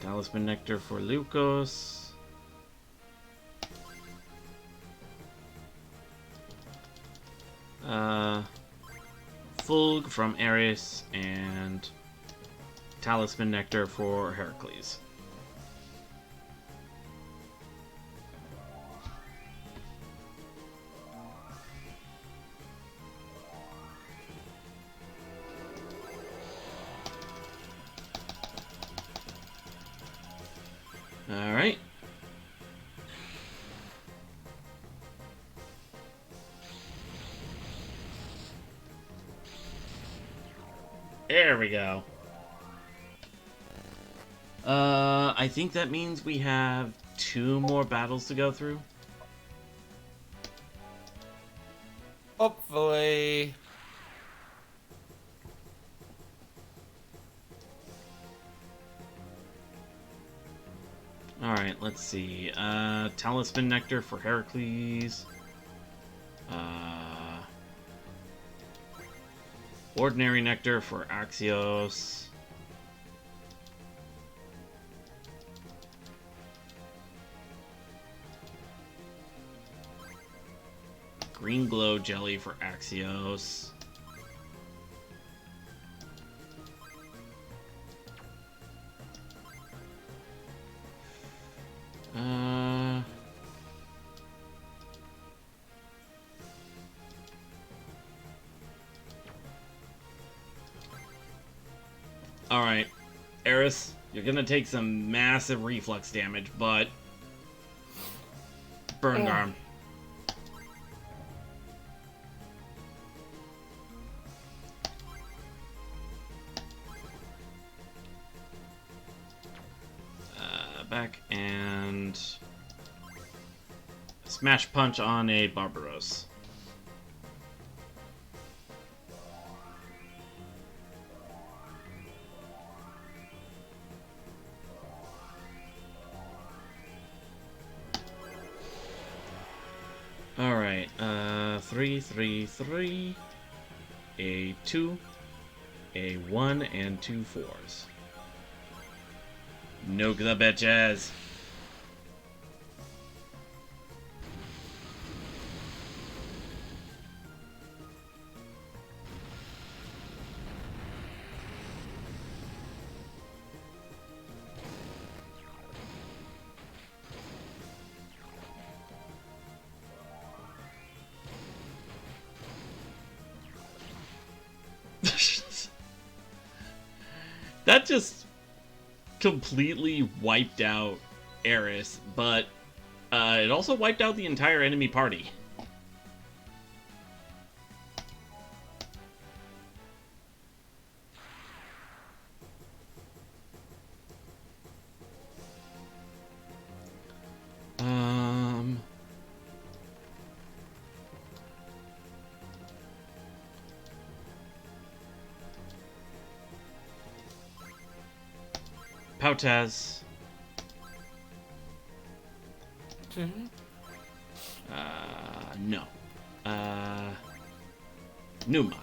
Talisman Nectar for Lucos. Fulg from Ares, and Talisman Nectar for Heracles. Alright. There we go. I think that means we have 2 more battles to go through. Hopefully. Alright, let's see. Talisman Nectar for Heracles. Ordinary Nectar for Axios. Green Glow Jelly for Axios. Alright. Eris, You're gonna take some massive reflex damage, but burn arm. Back and smash punch on a Barbaros. Alright, 3, 3, 3, a 2, a 1, and 2 4s. Nuke the bitches! That just completely wiped out Eris, but it also wiped out the entire enemy party. Pautaz. No. Numa.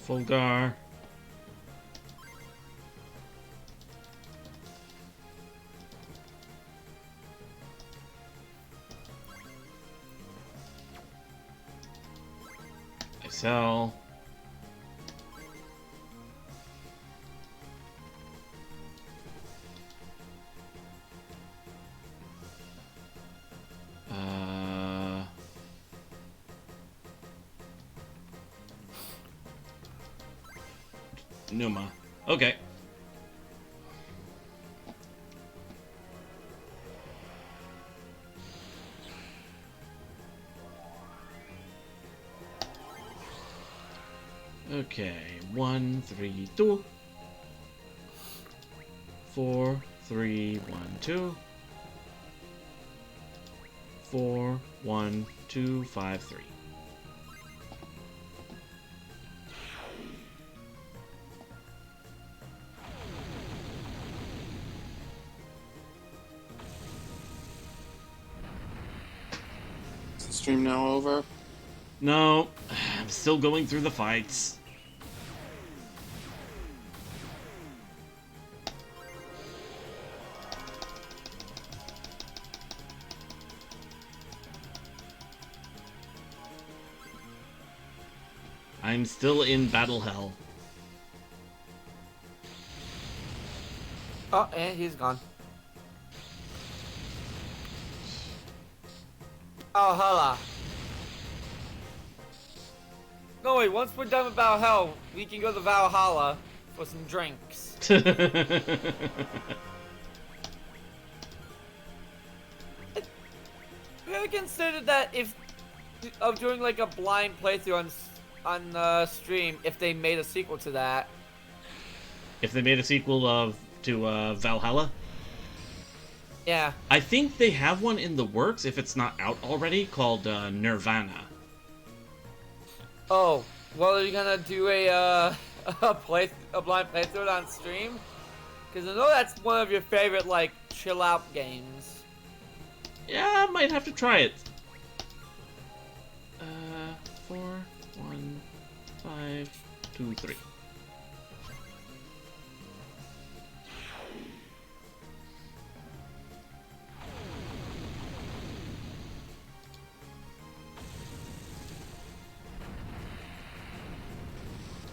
Fulgar. Sell. Numa. Okay. Okay, 1, 3, 2. 4, 3, 1, 2. 4, 1, 2, 5, 3. Is the stream now over? No, I'm still going through the fights. I'm still in battle hell. Oh, and he's gone. Valhalla. No, wait, once we're done with Valhalla, we can go to Valhalla for some drinks. We ever considered that if of doing like a blind playthrough on stream if they made a sequel to that? If they made a sequel to Valhalla? Yeah. I think they have one in the works, if it's not out already, called Nirvana. Oh, well, are you gonna do a blind playthrough on stream? Because I know that's one of your favorite like chill out games. Yeah, I might have to try it. 4, 1, 5, 2, 3.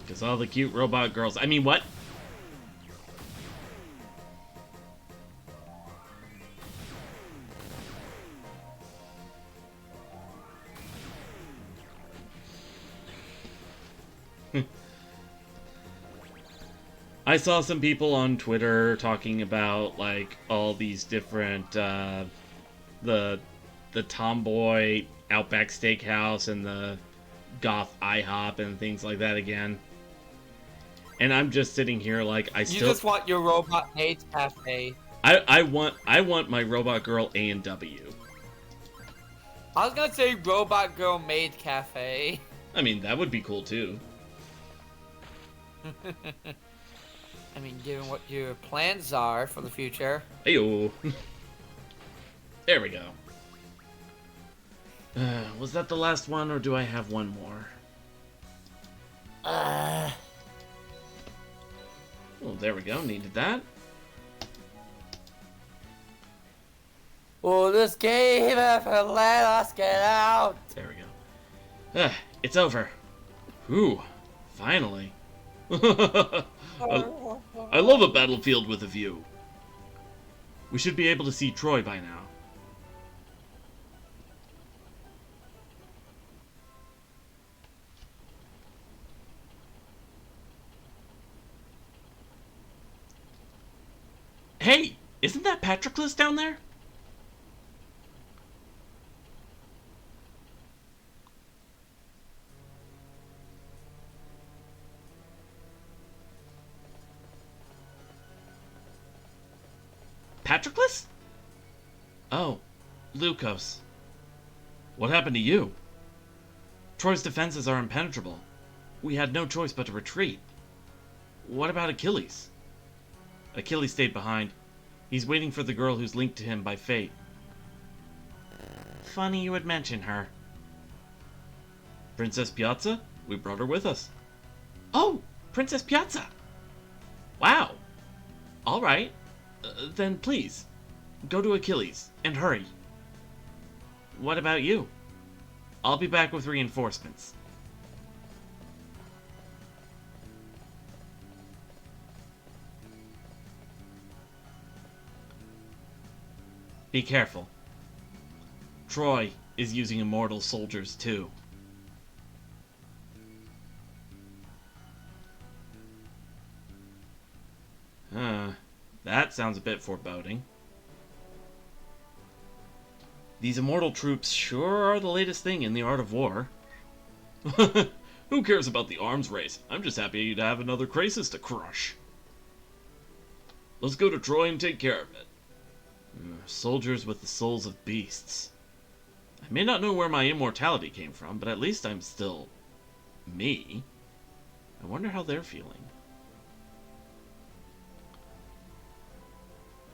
Because all the cute robot girls. I mean, what? I saw some people on Twitter talking about like all these different the tomboy Outback Steakhouse and the goth IHOP and things like that again. And I'm just sitting here like You just want your robot maid cafe. I want my robot girl A&W. I was gonna say robot girl maid cafe. I mean, that would be cool too. I mean, given what your plans are for the future. Ayo. There we go. Was that the last one, or do I have one more? Oh, there we go. Needed that. Will this game ever let us get out? There we go. It's over. Whew. Finally. I love a battlefield with a view. We should be able to see Troy by now. Hey! Isn't that Patroclus down there? Patroclus? Oh, Lukos. What happened to you? Troy's defenses are impenetrable. We had no choice but to retreat. What about Achilles? Achilles stayed behind. He's waiting for the girl who's linked to him by fate. Funny you would mention her. Princess Piazza? We brought her with us. Oh, Princess Piazza! Wow. All right. Then please, go to Achilles, and hurry. What about you? I'll be back with reinforcements. Be careful. Troy is using immortal soldiers too. That sounds a bit foreboding. These immortal troops sure are the latest thing in the art of war. Who cares about the arms race? I'm just happy to have another Krasis to crush. Let's go to Troy and take care of it. Soldiers with the souls of beasts. I may not know where my immortality came from, but at least I'm still me. I wonder how they're feeling.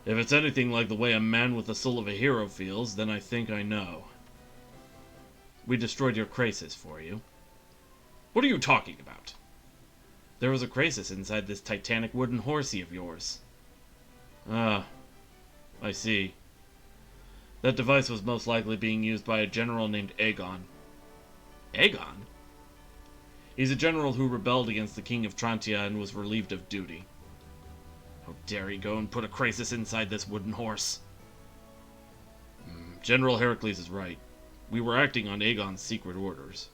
If it's anything like the way a man with the soul of a hero feels, then I think I know. We destroyed your Krasis for you. What are you talking about? There was a Krasis inside this titanic wooden horsey of yours. Ah, I see. That device was most likely being used by a general named Aegon. Aegon? He's a general who rebelled against the king of Trantia and was relieved of duty. How dare he go and put a Krasis inside this wooden horse? General Heracles is right. We were acting on Aegon's secret orders.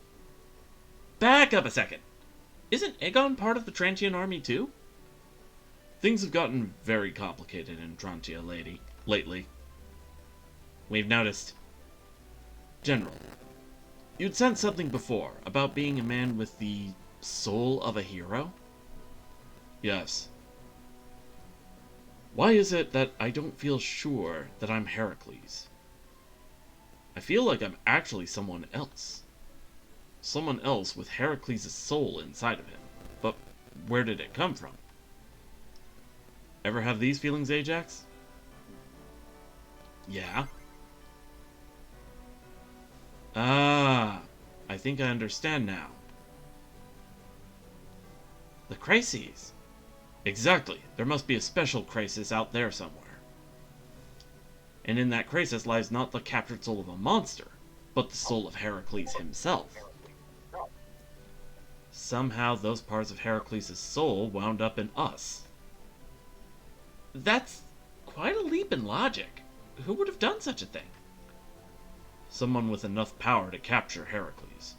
Back up a second. Isn't Aegon part of the Trantian army too? Things have gotten very complicated in Trantia lately. We've noticed. General, you'd said something before about being a man with the soul of a hero? Yes. Why is it that I don't feel sure that I'm Heracles? I feel like I'm actually someone else. Someone else with Heracles' soul inside of him. But where did it come from? Ever have these feelings, Ajax? Yeah. Ah, I think I understand now. The Krasis. Exactly. There must be a special Krasis out there somewhere. And in that Krasis lies not the captured soul of a monster, but the soul of Heracles himself. Somehow those parts of Heracles' soul wound up in us. That's quite a leap in logic. Who would have done such a thing? Someone with enough power to capture Heracles.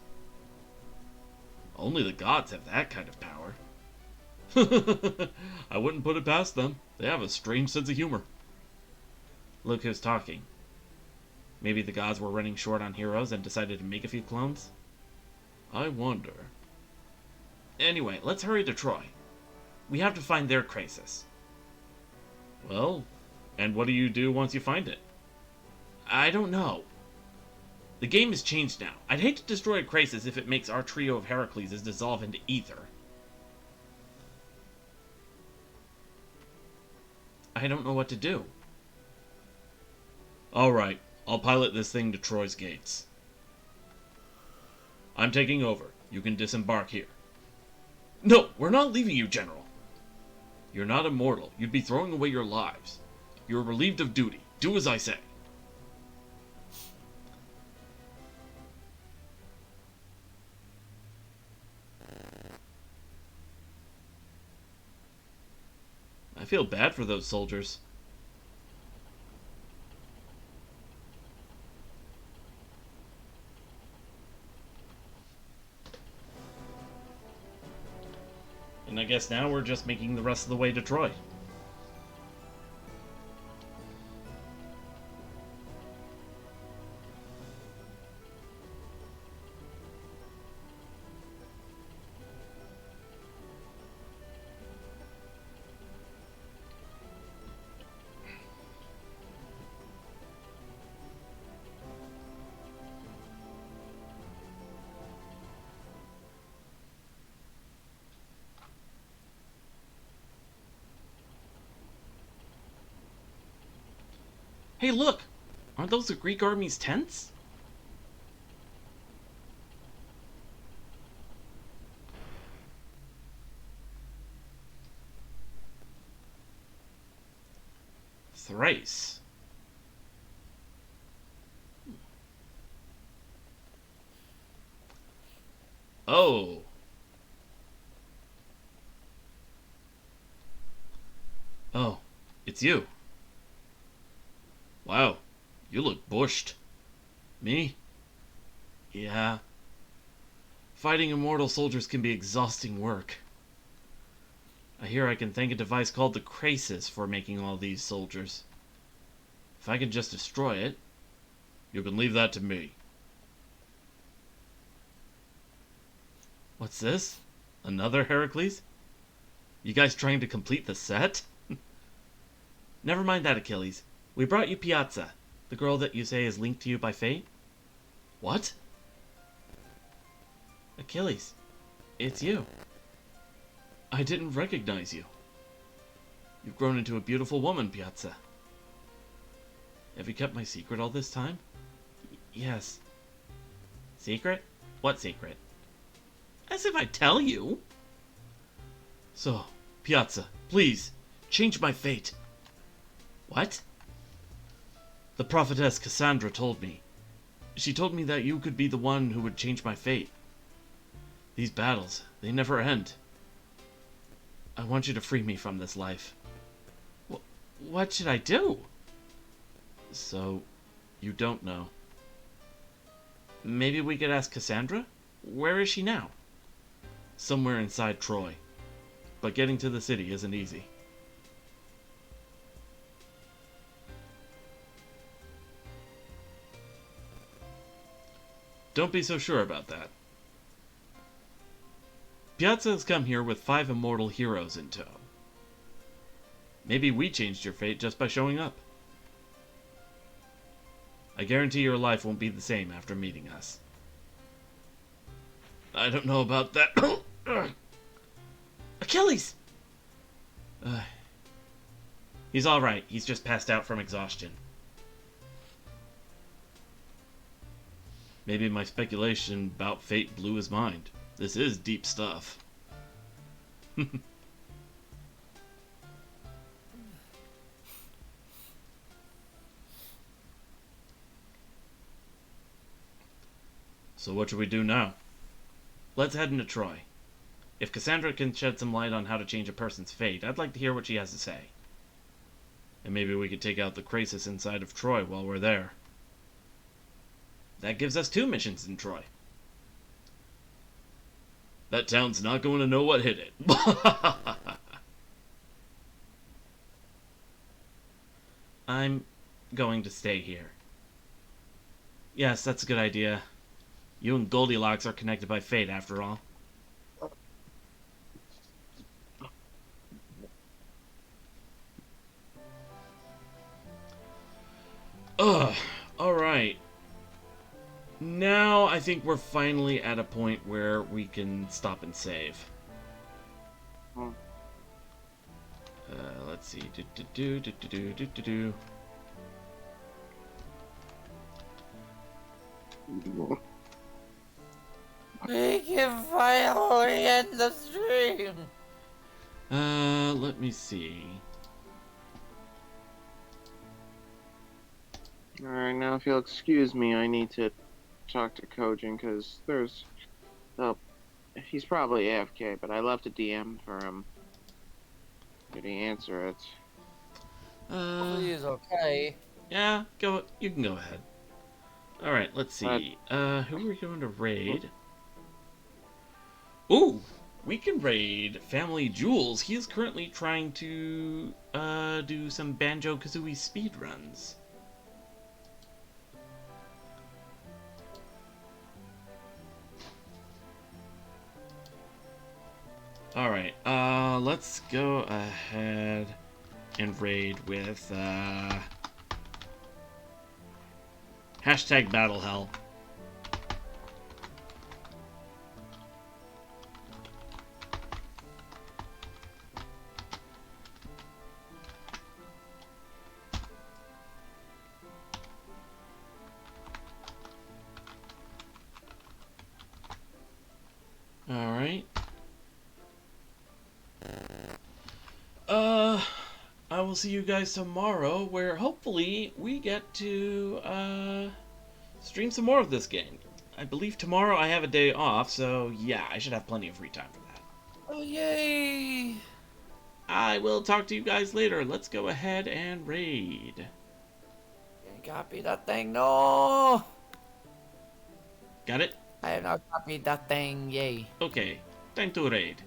Only the gods have that kind of power. I wouldn't put it past them. They have a strange sense of humor. Look who's talking. Maybe the gods were running short on heroes and decided to make a few clones? I wonder. Anyway, let's hurry to Troy. We have to find their crisis. Well, and what do you do once you find it? I don't know. The game has changed now. I'd hate to destroy a crisis if it makes our trio of Heracles dissolve into ether. I don't know what to do. Alright, I'll pilot this thing to Troy's gates. I'm taking over. You can disembark here. No, we're not leaving you, General. You're not immortal. You'd be throwing away your lives. You're relieved of duty. Do as I say. I feel bad for those soldiers. And I guess now we're just making the rest of the way to Troy. Hey, look! Aren't those the Greek army's tents? Thrace. Oh. Oh, it's you. Wow, you look bushed. Me? Yeah. Fighting immortal soldiers can be exhausting work. I hear I can thank a device called the Crisis for making all these soldiers. If I could just destroy it... You can leave that to me. What's this? Another Heracles? You guys trying to complete the set? Never mind that, Achilles. We brought you Piazza, the girl that you say is linked to you by fate. What? Achilles, it's you. I didn't recognize you. You've grown into a beautiful woman, Piazza. Have you kept my secret all this time? Yes. Secret? What secret? As if I'd tell you. So, Piazza, please, change my fate. What? The prophetess Cassandra told me. She told me that you could be the one who would change my fate. These battles, they never end. I want you to free me from this life. What should I do? So, you don't know. Maybe we could ask Cassandra? Where is she now? Somewhere inside Troy. But getting to the city isn't easy. Don't be so sure about that. Piazza has come here with 5 immortal heroes in tow. Maybe we changed your fate just by showing up. I guarantee your life won't be the same after meeting us. I don't know about that. Achilles! He's alright. He's just passed out from exhaustion. Maybe my speculation about fate blew his mind. This is deep stuff. So what should we do now? Let's head into Troy. If Cassandra can shed some light on how to change a person's fate, I'd like to hear what she has to say. And maybe we could take out the crisis inside of Troy while we're there. That gives us 2 missions in Troy. That town's not going to know what hit it. I'm going to stay here. Yes, that's a good idea. You and Goldilocks are connected by fate, after all. Ugh, alright. Now I think we're finally at a point where we can stop and save. Hmm. Let's see. Do. We can finally end the stream. Let me see. Alright, now if you'll excuse me, I need to talk to Kojin, because there's... Oh, he's probably AFK, but I left a DM for him. Did he answer it? Please, okay. Yeah, go. You can go ahead. Alright, let's see. Who are we going to raid? Ooh! We can raid Family Jewels. He is currently trying to do some Banjo-Kazooie speedruns. Alright, let's go ahead and raid with, hashtag Battle Hell. Alright. I will see you guys tomorrow, where hopefully we get to, stream some more of this game. I believe tomorrow I have a day off, so yeah, I should have plenty of free time for that. Oh, yay! I will talk to you guys later. Let's go ahead and raid. Can't copy that thing, no! Got it? I have not copied that thing, yay. Okay, time to raid.